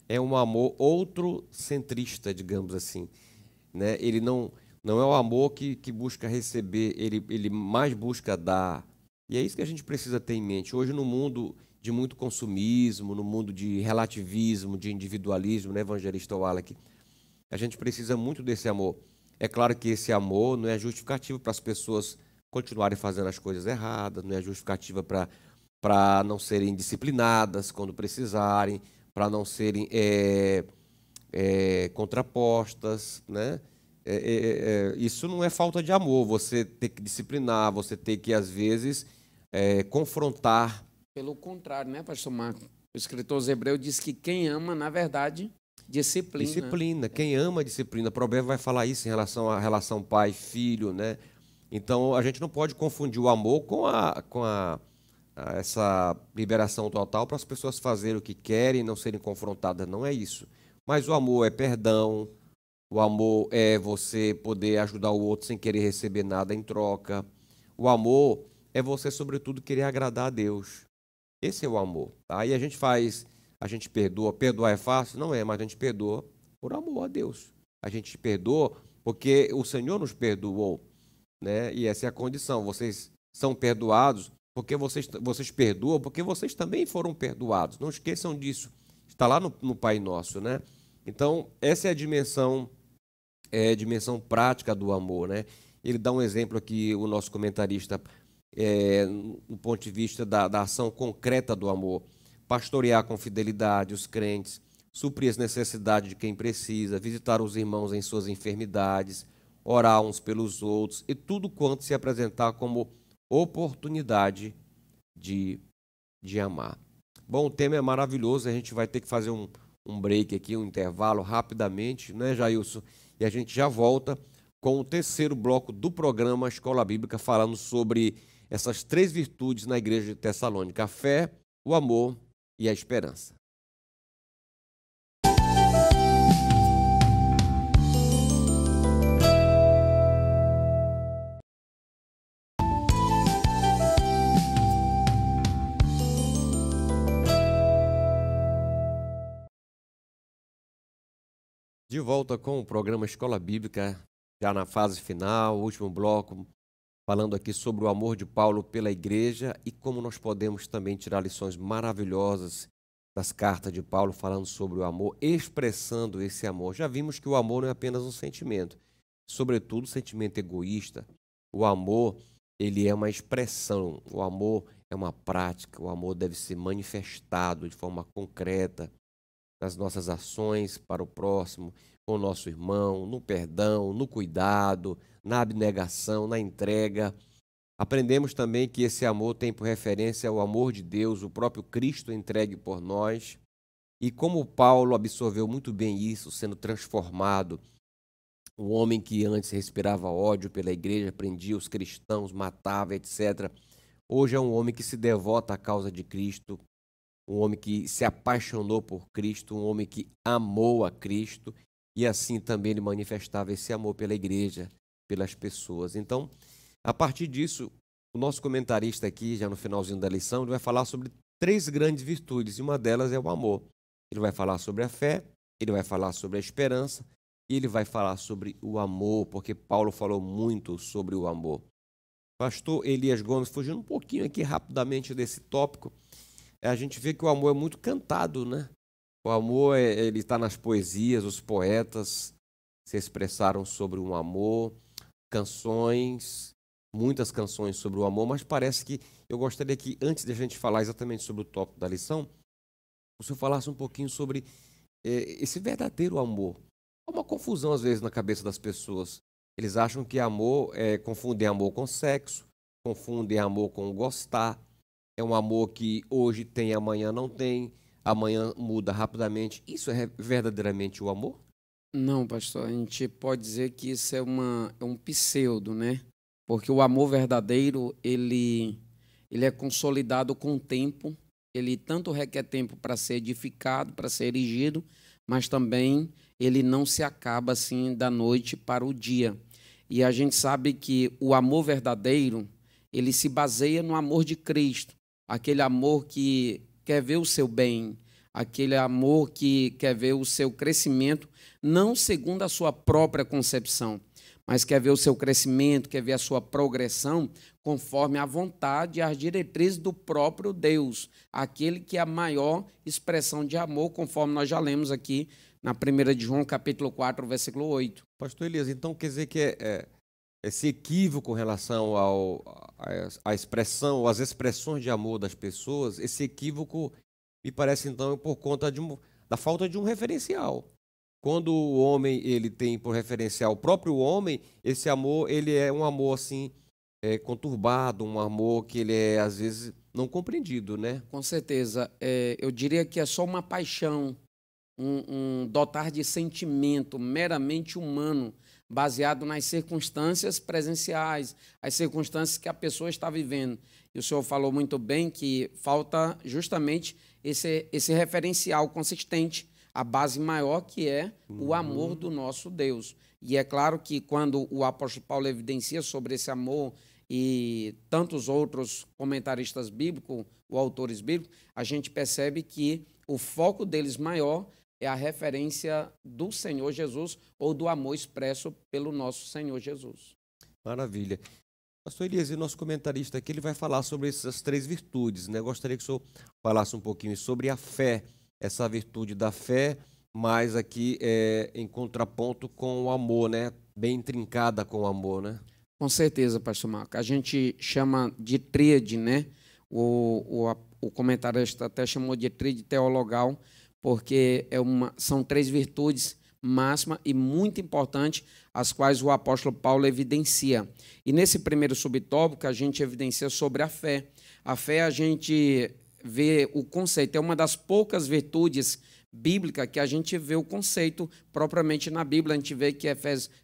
é um amor outrocentrista, digamos assim, né? Ele não é o amor que busca receber, ele mais busca dar. E é isso que a gente precisa ter em mente. Hoje, no mundo de muito consumismo, no mundo de relativismo, de individualismo, né, evangelista Wallace, a gente precisa muito desse amor. É claro que esse amor não é justificativo para as pessoas continuarem fazendo as coisas erradas, não é justificativa para não serem disciplinadas quando precisarem, para não serem contrapostas, né? Isso não é falta de amor, você ter que disciplinar, você ter que, às vezes, confrontar. Pelo contrário, né, pastor Marco? O escritor aos Hebreus diz que quem ama, na verdade, disciplina. Disciplina. Quem ama, disciplina. O Provérbio vai falar isso em relação à relação pai-filho, né? Então, a gente não pode confundir o amor com essa liberação total para as pessoas fazerem o que querem e não serem confrontadas. Não é isso. Mas o amor é perdão, o amor é você poder ajudar o outro sem querer receber nada em troca. O amor é você, sobretudo, querer agradar a Deus. Esse é o amor. Tá? E a gente perdoa. Perdoar é fácil? Não é, mas a gente perdoa por amor a Deus. A gente perdoa porque o Senhor nos perdoou, né? E essa é a condição. Vocês são perdoados porque vocês perdoam, porque vocês também foram perdoados. Não esqueçam disso. Está lá no Pai Nosso, né? Então, essa é a dimensão prática do amor, né? Ele dá um exemplo aqui, o nosso comentarista, do ponto de vista da ação concreta do amor. Pastorear com fidelidade os crentes, suprir as necessidades de quem precisa, visitar os irmãos em suas enfermidades, orar uns pelos outros e tudo quanto se apresentar como oportunidade de amar. Bom, o tema é maravilhoso, a gente vai ter que fazer um break aqui, um intervalo rapidamente, né, Jailson? E a gente já volta com o terceiro bloco do programa Escola Bíblica, falando sobre essas 3 virtudes na igreja de Tessalônica: a fé, o amor e a esperança. De volta com o programa Escola Bíblica, já na fase final, último bloco, falando aqui sobre o amor de Paulo pela igreja e como nós podemos também tirar lições maravilhosas das cartas de Paulo, falando sobre o amor, expressando esse amor. Já vimos que o amor não é apenas um sentimento, sobretudo um sentimento egoísta. O amor, ele é uma expressão, o amor é uma prática, o amor deve ser manifestado de forma concreta nas nossas ações para o próximo, com o nosso irmão, no perdão, no cuidado, na abnegação, na entrega. Aprendemos também que esse amor tem por referência o amor de Deus, o próprio Cristo entregue por nós. E como Paulo absorveu muito bem isso, sendo transformado, um homem que antes respirava ódio pela igreja, prendia os cristãos, matava, etc. Hoje é um homem que se devota à causa de Cristo, um homem que se apaixonou por Cristo, um homem que amou a Cristo, e assim também ele manifestava esse amor pela igreja, pelas pessoas. Então, a partir disso, o nosso comentarista aqui, já no finalzinho da lição, ele vai falar sobre 3 grandes virtudes, e uma delas é o amor. Ele vai falar sobre a fé, ele vai falar sobre a esperança, e ele vai falar sobre o amor, porque Paulo falou muito sobre o amor. Pastor Elias Gomes, fugindo um pouquinho aqui rapidamente desse tópico, a gente vê que o amor é muito cantado, né? O amor, ele está nas poesias, os poetas se expressaram sobre um amor, canções, muitas canções sobre o amor, mas parece que eu gostaria que, antes de a gente falar exatamente sobre o tópico da lição, o senhor falasse um pouquinho sobre esse verdadeiro amor. Há uma confusão, às vezes, na cabeça das pessoas. Eles acham que amor, confundem amor com sexo, confundem amor com gostar. É um amor que hoje tem, amanhã não tem, amanhã muda rapidamente. Isso é verdadeiramente o amor? Não, pastor, a gente pode dizer que isso é um pseudo, né? Porque o amor verdadeiro, ele é consolidado com o tempo, ele tanto requer tempo para ser edificado, para ser erigido, mas também ele não se acaba assim da noite para o dia. E a gente sabe que o amor verdadeiro, ele se baseia no amor de Cristo, aquele amor que quer ver o seu bem, aquele amor que quer ver o seu crescimento, não segundo a sua própria concepção, mas quer ver o seu crescimento, quer ver a sua progressão conforme a vontade e as diretrizes do próprio Deus, aquele que é a maior expressão de amor, conforme nós já lemos aqui na 1 de João, capítulo 4, versículo 8. Pastor Elias, então quer dizer que esse equívoco com relação à expressão, às expressões de amor das pessoas, esse equívoco me parece então por conta da falta de um referencial. Quando o homem ele tem por referencial o próprio homem, esse amor ele é um amor assim conturbado, um amor que ele é às vezes não compreendido, né? Com certeza, eu diria que é só uma paixão, um dotar de sentimento meramente humano, baseado nas circunstâncias presenciais, as circunstâncias que a pessoa está vivendo. E o senhor falou muito bem que falta justamente esse referencial consistente, a base maior que é o amor do nosso Deus. E é claro que quando o apóstolo Paulo evidencia sobre esse amor e tantos outros comentaristas bíblicos, ou autores bíblicos, a gente percebe que o foco deles maior é a referência do Senhor Jesus ou do amor expresso pelo nosso Senhor Jesus. Maravilha. Pastor Elias, e nosso comentarista aqui, ele vai falar sobre essas 3 virtudes, né? Gostaria que o senhor falasse um pouquinho sobre a fé, essa virtude da fé, mas aqui em contraponto com o amor, né? Bem intrincada com o amor, né? Com certeza, pastor Marco. A gente chama de tríade, né? O comentarista até chamou de tríade teologal, porque são 3 virtudes máximas e muito importantes, as quais o apóstolo Paulo evidencia. E nesse primeiro subtópico, a gente evidencia sobre a fé. A fé, a gente vê o conceito, é uma das poucas virtudes bíblicas que a gente vê o conceito propriamente na Bíblia. A gente vê que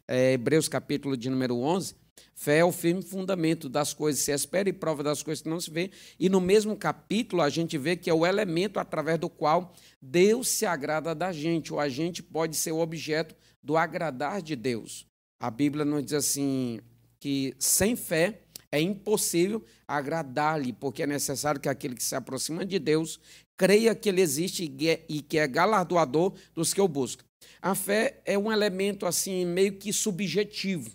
Hebreus capítulo de número 11, fé é o firme fundamento das coisas que se espera e prova das coisas que não se vê. E no mesmo capítulo a gente vê que é o elemento através do qual Deus se agrada da gente, ou a gente pode ser o objeto do agradar de Deus. A Bíblia nos diz assim, que sem fé é impossível agradar-lhe, porque é necessário que aquele que se aproxima de Deus creia que ele existe e que é galardoador dos que o buscam. A fé é um elemento assim meio que subjetivo.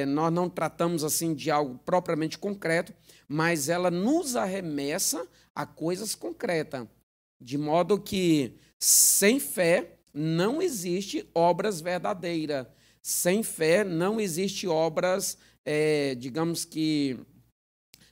Nós não tratamos assim de algo propriamente concreto, mas ela nos arremessa a coisas concretas, de modo que sem fé não existe obras verdadeiras, sem fé não existe obras, digamos que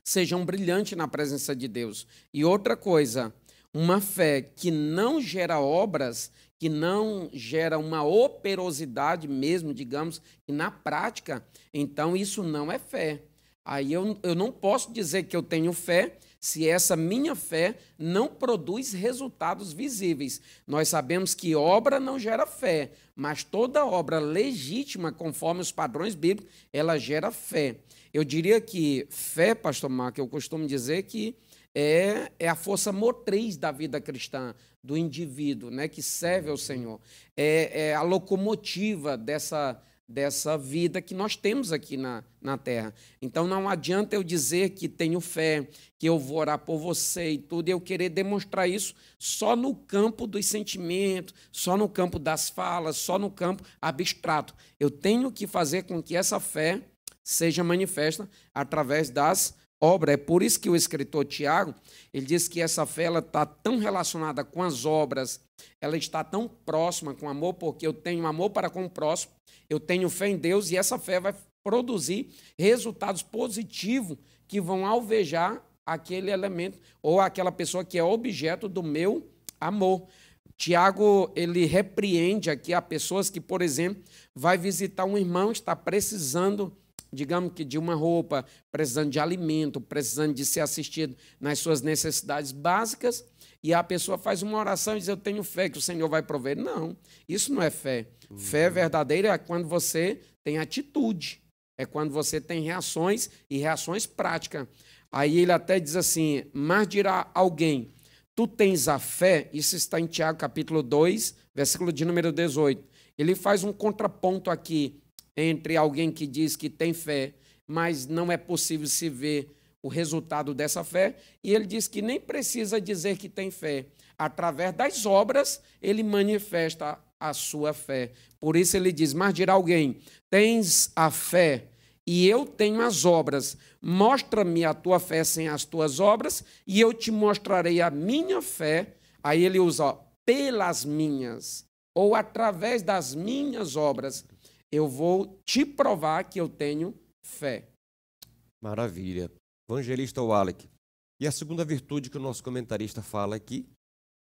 sejam brilhantes na presença de Deus. E outra coisa, uma fé que não gera obras, que não gera uma operosidade mesmo, digamos, que na prática, então isso não é fé. Aí eu não posso dizer que eu tenho fé se essa minha fé não produz resultados visíveis. Nós sabemos que obra não gera fé, mas toda obra legítima, conforme os padrões bíblicos, ela gera fé. Eu diria que fé, pastor Marco, eu costumo dizer que é a força motriz da vida cristã, do indivíduo, né, que serve ao Senhor. É a locomotiva dessa vida que nós temos aqui na terra. Então não adianta eu dizer que tenho fé, que eu vou orar por você e tudo, e eu querer demonstrar isso só no campo dos sentimentos, só no campo das falas, só no campo abstrato. Eu tenho que fazer com que essa fé seja manifesta através das obras. É por isso que o escritor Tiago, ele diz que essa fé está tão relacionada com as obras, ela está tão próxima com o amor, porque eu tenho amor para com o próximo, eu tenho fé em Deus e essa fé vai produzir resultados positivos que vão alvejar aquele elemento ou aquela pessoa que é objeto do meu amor. Tiago, ele repreende aqui a pessoas que, por exemplo, vai visitar um irmão que está precisando, digamos que de uma roupa, precisando de alimento, precisando de ser assistido nas suas necessidades básicas, e a pessoa faz uma oração e diz, eu tenho fé que o Senhor vai prover. Não, isso não é fé. Fé verdadeira é quando você tem atitude, é quando você tem reações e reações práticas. Aí ele até diz assim, mas dirá alguém, tu tens a fé, isso está em Tiago capítulo 2, versículo de número 18. Ele faz um contraponto aqui entre alguém que diz que tem fé, mas não é possível se ver o resultado dessa fé, e ele diz que nem precisa dizer que tem fé. Através das obras, ele manifesta a sua fé. Por isso ele diz, mas dirá alguém, tens a fé e eu tenho as obras, mostra-me a tua fé sem as tuas obras, e eu te mostrarei a minha fé. Aí ele usa, pelas minhas, ou através das minhas obras, eu vou te provar que eu tenho fé. Maravilha. Evangelista Wallach. E a segunda virtude que o nosso comentarista fala aqui,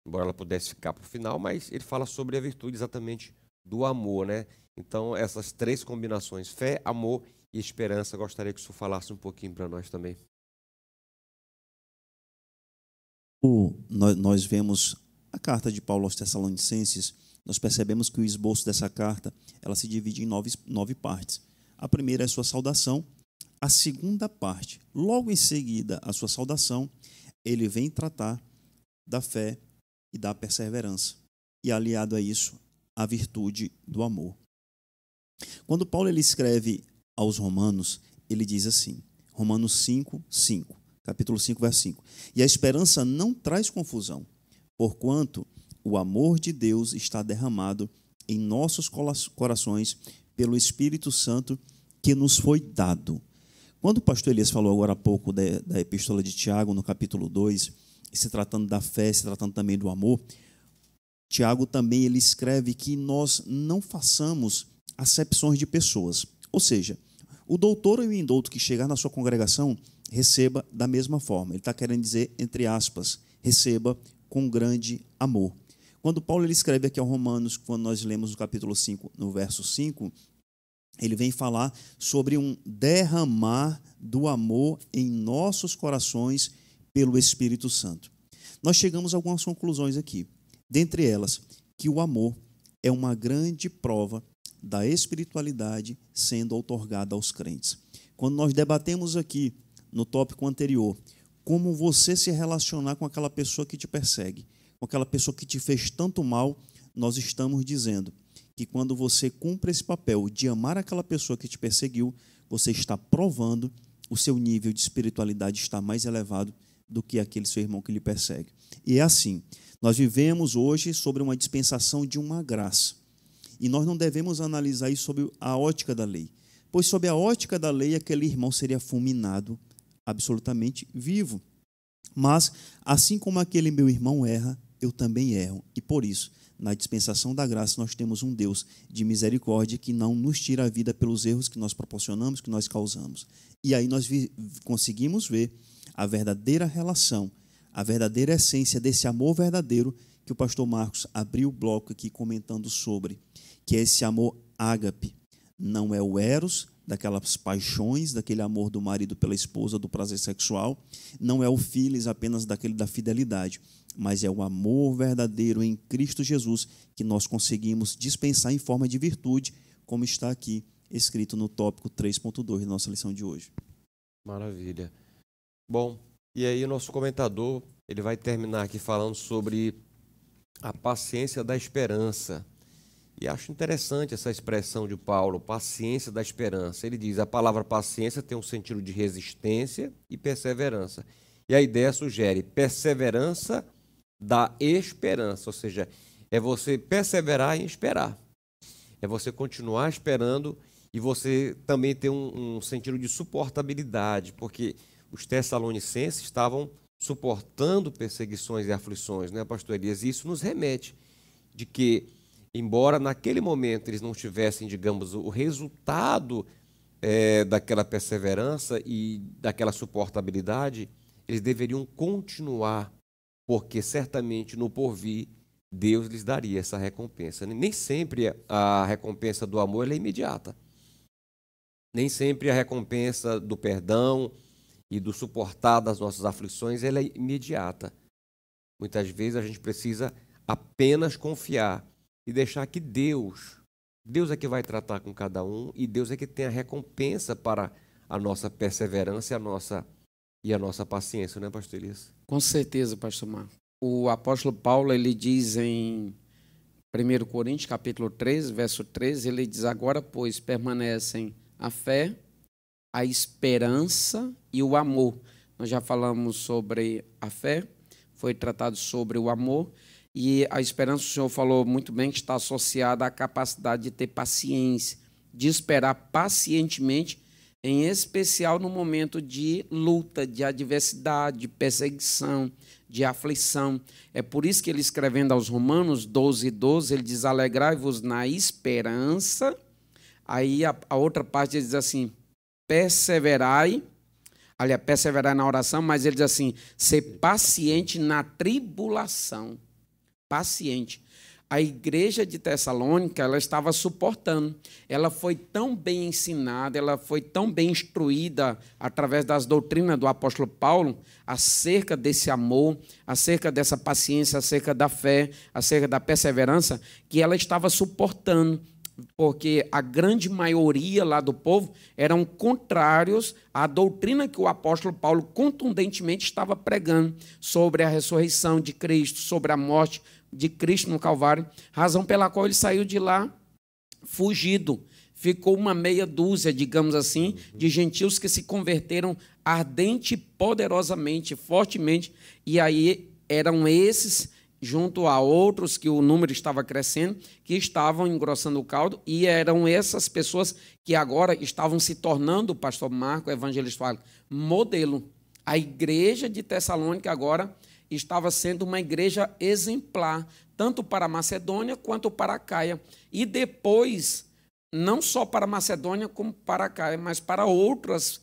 embora ela pudesse ficar para o final, mas ele fala sobre a virtude exatamente do amor, né? Então, essas 3 combinações, fé, amor e esperança, gostaria que o senhor falasse um pouquinho para nós também. Nós vemos a carta de Paulo aos Tessalonicenses, nós percebemos que o esboço dessa carta ela se divide em nove partes. A primeira é a sua saudação. A segunda parte, logo em seguida a sua saudação, ele vem tratar da fé e da perseverança. E aliado a isso, a virtude do amor. Quando Paulo ele escreve aos Romanos, ele diz assim, Romanos 5:5, capítulo 5, verso 5. E a esperança não traz confusão, porquanto o amor de Deus está derramado em nossos corações pelo Espírito Santo que nos foi dado. Quando o pastor Elias falou agora há pouco da epístola de Tiago, no capítulo 2, se tratando da fé, se tratando também do amor, Tiago também ele escreve que nós não façamos acepções de pessoas. Ou seja, o doutor e o indouto que chegar na sua congregação, receba da mesma forma. Ele está querendo dizer, entre aspas, receba com grande amor. Quando Paulo ele escreve aqui aos Romanos, quando nós lemos o capítulo 5, no verso 5, ele vem falar sobre um derramar do amor em nossos corações pelo Espírito Santo. Nós chegamos a algumas conclusões aqui. Dentre elas, que o amor é uma grande prova da espiritualidade sendo outorgada aos crentes. Quando nós debatemos aqui, no tópico anterior, como você se relacionar com aquela pessoa que te persegue, com aquela pessoa que te fez tanto mal, nós estamos dizendo que quando você cumpre esse papel de amar aquela pessoa que te perseguiu, você está provando o seu nível de espiritualidade está mais elevado do que aquele seu irmão que lhe persegue. E é assim, nós vivemos hoje sobre uma dispensação de uma graça. E nós não devemos analisar isso sob a ótica da lei. Pois sob a ótica da lei, aquele irmão seria fulminado, absolutamente vivo. Mas, assim como aquele meu irmão erra, eu também erro. E por isso, na dispensação da graça, nós temos um Deus de misericórdia que não nos tira a vida pelos erros que nós proporcionamos, que nós causamos. E aí nós conseguimos ver a verdadeira relação, a verdadeira essência desse amor verdadeiro que o pastor Marcos abriu o bloco aqui comentando sobre, que é esse amor ágape. Não é o eros, daquelas paixões, daquele amor do marido pela esposa, do prazer sexual, não é o filis apenas daquele da fidelidade, mas é o amor verdadeiro em Cristo Jesus que nós conseguimos dispensar em forma de virtude, como está aqui escrito no tópico 3.2 da nossa lição de hoje. Maravilha. Bom, e aí o nosso comentador, ele vai terminar aqui falando sobre a paciência da esperança. E acho interessante essa expressão de Paulo, paciência da esperança. Ele diz, a palavra paciência tem um sentido de resistência e perseverança. E a ideia sugere perseverança da esperança, ou seja, é você perseverar em esperar. É você continuar esperando e você também ter um sentido de suportabilidade, porque os tessalonicenses estavam suportando perseguições e aflições, né, pastor Elias? E isso nos remete de que, embora naquele momento eles não tivessem, digamos, o resultado daquela perseverança e daquela suportabilidade, eles deveriam continuar, porque certamente no porvir Deus lhes daria essa recompensa. Nem sempre a recompensa do amor é imediata. Nem sempre a recompensa do perdão e do suportar das nossas aflições ela é imediata. Muitas vezes a gente precisa apenas confiar e deixar que Deus é que vai tratar com cada um e Deus é que tem a recompensa para a nossa perseverança e a nossa paciência, não é, pastor Elias? Com certeza, pastor Marcos. O apóstolo Paulo, ele diz em 1 Coríntios, capítulo 13, verso 13, ele diz, agora, pois, permanecem a fé, a esperança e o amor. Nós já falamos sobre a fé, foi tratado sobre o amor, e a esperança, o senhor falou muito bem, que está associada à capacidade de ter paciência, de esperar pacientemente, em especial no momento de luta, de adversidade, de perseguição, de aflição. É por isso que ele, escrevendo aos Romanos 12:12, ele diz, alegrai-vos na esperança. Aí a outra parte ele diz assim, perseverai na oração, mas ele diz assim, ser paciente na tribulação. Paciente. a igreja de Tessalônica, ela estava suportando. Ela foi tão bem ensinada, ela foi tão bem instruída através das doutrinas do apóstolo Paulo acerca desse amor, acerca dessa paciência, acerca da fé, acerca da perseverança, que ela estava suportando, porque a grande maioria lá do povo eram contrários à doutrina que o apóstolo Paulo contundentemente estava pregando sobre a ressurreição de Cristo, sobre a morte de Cristo no Calvário, razão pela qual ele saiu de lá fugido. Ficou uma meia dúzia, digamos assim, de gentios que se converteram ardente e poderosamente, fortemente, e aí eram esses, junto a outros que o número estava crescendo, que estavam engrossando o caldo, e eram essas pessoas que agora estavam se tornando, o pastor Marco, o evangelista fala, modelo. A igreja de Tessalônica agora estava sendo uma igreja exemplar, tanto para a Macedônia quanto para a Caia. E depois, não só para a Macedônia como para a Caia, mas para outras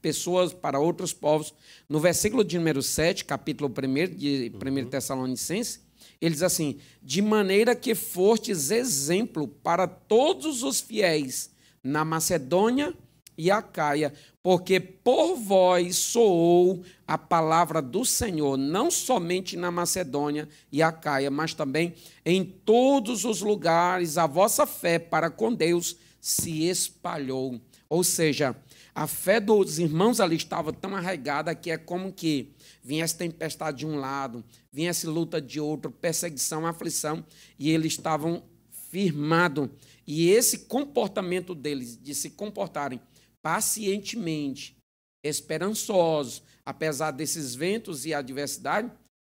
pessoas, para outros povos. No versículo de número 7, capítulo 1 de 1 Tessalonicenses, ele diz assim: de maneira que fostes exemplo para todos os fiéis na Macedônia e a Caia, porque por vós soou a palavra do Senhor, não somente na Macedônia e a Caia, mas também em todos os lugares a vossa fé para com Deus se espalhou. Ou seja, a fé dos irmãos ali estava tão arraigada que é como que viesse tempestade de um lado, viesse luta de outro, perseguição, aflição, e eles estavam firmados. E esse comportamento deles, de se comportarem pacientemente, esperançosos, apesar desses ventos e adversidade,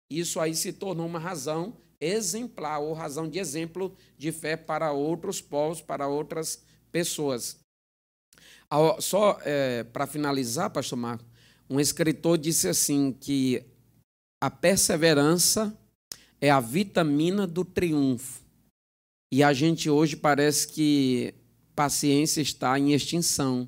isso aí se tornou uma razão exemplar, ou razão de exemplo de fé para outros povos, para outras pessoas. Só para finalizar, pastor Marco, um escritor disse assim, que a perseverança é a vitamina do triunfo. E a gente hoje parece que paciência está em extinção.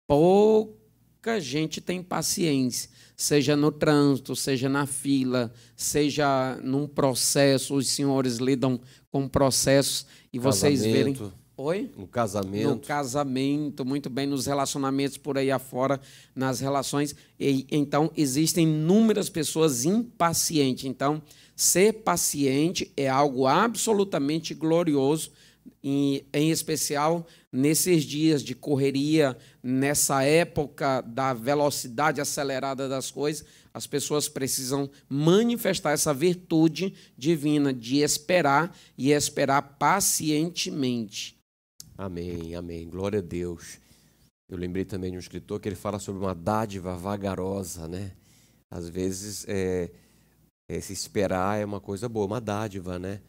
Pouca gente tem paciência, seja no trânsito, seja na fila, seja num processo. Os senhores lidam com processos e vocês verem... Oi? No casamento. No casamento, muito bem, nos relacionamentos por aí afora, nas relações. Então, existem inúmeras pessoas impacientes. Então, ser paciente é algo absolutamente glorioso, em especial nesses dias de correria, nessa época da velocidade acelerada das coisas. As pessoas precisam manifestar essa virtude divina de esperar e esperar pacientemente. Amém, amém. Glória a Deus. Eu lembrei também de um escritor que ele fala sobre uma dádiva vagarosa, né? Às vezes, se esperar é uma coisa boa, uma dádiva, né?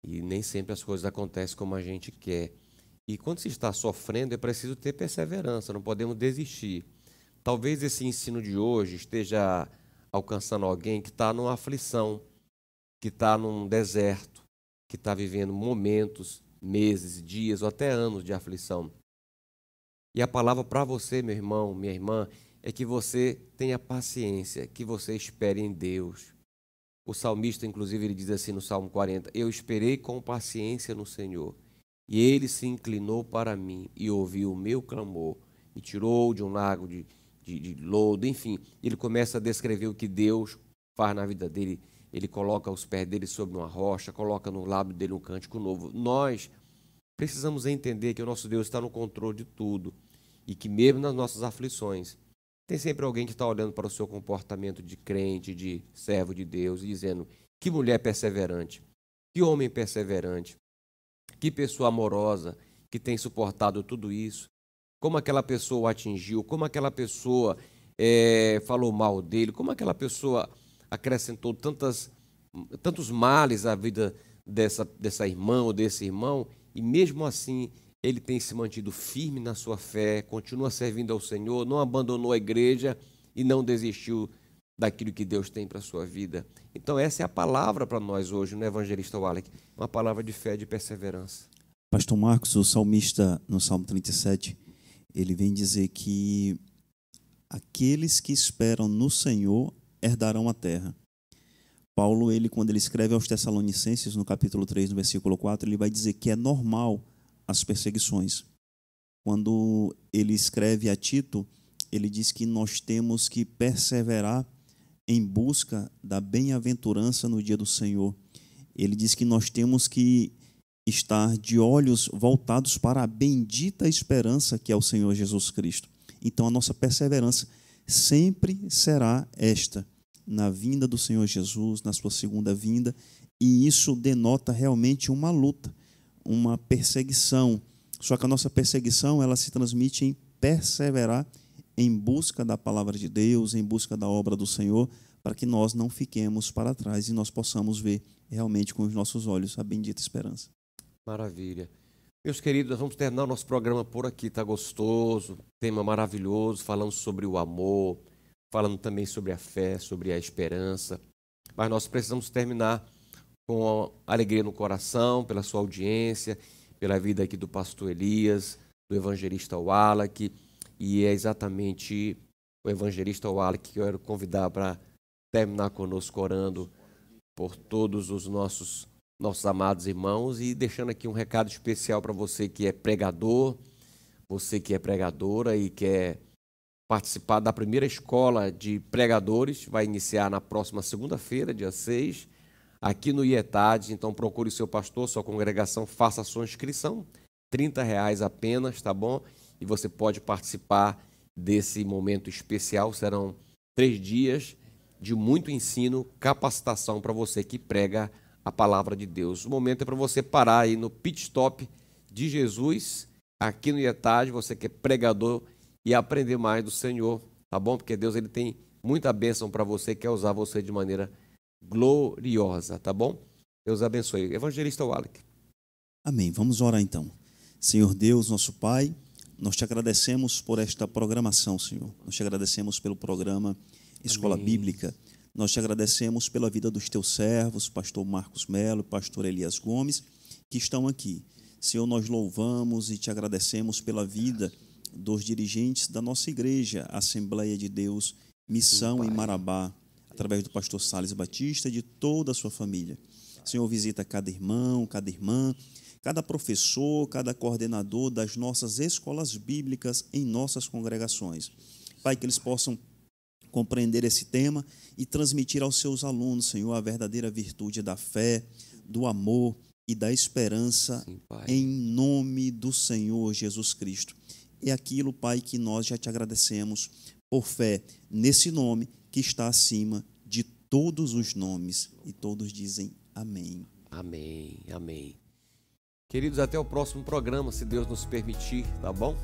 E nem sempre as coisas acontecem como a gente quer. E quando se está sofrendo, é preciso ter perseverança, não podemos desistir. Talvez esse ensino de hoje esteja alcançando alguém que está numa aflição, que está num deserto, que está vivendo momentos, meses, dias ou até anos de aflição. E a palavra para você, meu irmão, minha irmã, é que você tenha paciência, que você espere em Deus. O salmista, inclusive, ele diz assim no Salmo 40, eu esperei com paciência no Senhor, e ele se inclinou para mim e ouviu o meu clamor, me tirou de um lago de lodo, enfim. Ele começa a descrever o que Deus faz na vida dele. Ele coloca os pés dele sobre uma rocha, coloca no lábio dele um cântico novo. Nós precisamos entender que o nosso Deus está no controle de tudo e que mesmo nas nossas aflições, tem sempre alguém que está olhando para o seu comportamento de crente, de servo de Deus e dizendo, que mulher perseverante, que homem perseverante, que pessoa amorosa que tem suportado tudo isso, como aquela pessoa o atingiu, como aquela pessoa falou mal dele, como aquela pessoa acrescentou tantos males à vida dessa irmã ou desse irmão, e mesmo assim ele tem se mantido firme na sua fé, continua servindo ao Senhor, não abandonou a igreja e não desistiu daquilo que Deus tem para a sua vida. Então essa é a palavra para nós hoje no Evangelista Wallace, uma palavra de fé e de perseverança. Pastor Marcos, o salmista no Salmo 37, ele vem dizer que aqueles que esperam no Senhor herdarão a terra. Paulo, quando ele escreve aos Tessalonicenses, no capítulo 3, no versículo 4, ele vai dizer que é normal as perseguições. Quando ele escreve a Tito, ele diz que nós temos que perseverar em busca da bem-aventurança no dia do Senhor. Ele diz que nós temos que estar de olhos voltados para a bendita esperança que é o Senhor Jesus Cristo. Então, a nossa perseverança sempre será esta, na vinda do Senhor Jesus, na sua segunda vinda, e isso denota realmente uma luta, uma perseguição. Só que a nossa perseguição, ela se transmite em perseverar em busca da palavra de Deus, em busca da obra do Senhor, para que nós não fiquemos para trás e nós possamos ver realmente com os nossos olhos a bendita esperança. Maravilha. Meus queridos, nós vamos terminar o nosso programa por aqui, tá gostoso, tema maravilhoso, falando sobre o amor, falando também sobre a fé, sobre a esperança, mas nós precisamos terminar com alegria no coração, pela sua audiência, pela vida aqui do pastor Elias, do evangelista Wallach, e é exatamente o evangelista Wallach que eu quero convidar para terminar conosco orando por todos os nossos amados irmãos e deixando aqui um recado especial para você que é pregador, você que é pregadora e quer participar da primeira escola de pregadores, vai iniciar na próxima segunda-feira, dia 6, aqui no IETAD. Então procure o seu pastor, sua congregação, faça a sua inscrição, R$30 apenas, tá bom? E você pode participar desse momento especial. Serão 3 dias de muito ensino, capacitação para você que prega a palavra de Deus. O momento é para você parar aí no pit stop de Jesus, aqui no IETAD, você que é pregador, e aprender mais do Senhor, tá bom? Porque Deus ele tem muita bênção para você, quer usar você de maneira gloriosa, tá bom? Deus abençoe. Evangelista Wallach. Amém. Vamos orar então. Senhor Deus, nosso Pai, nós te agradecemos por esta programação, Senhor. Nós te agradecemos pelo programa Escola Amém. Bíblica. Nós te agradecemos pela vida dos teus servos, pastor Marcos Melo e pastor Elias Gomes, que estão aqui. Senhor, nós louvamos e te agradecemos pela vida dos dirigentes da nossa igreja, Assembleia de Deus, Missão em Marabá, através do pastor Salles Batista e de toda a sua família. Senhor, visita cada irmão, cada irmã, cada professor, cada coordenador das nossas escolas bíblicas em nossas congregações. Pai, que eles possam compreender esse tema e transmitir aos seus alunos, Senhor, a verdadeira virtude da fé, do amor e da esperança. Sim, em nome do Senhor Jesus Cristo. É aquilo, Pai, que nós já te agradecemos por fé nesse nome que está acima de todos os nomes. E todos dizem amém. Amém, amém. Queridos, até o próximo programa, se Deus nos permitir, tá bom?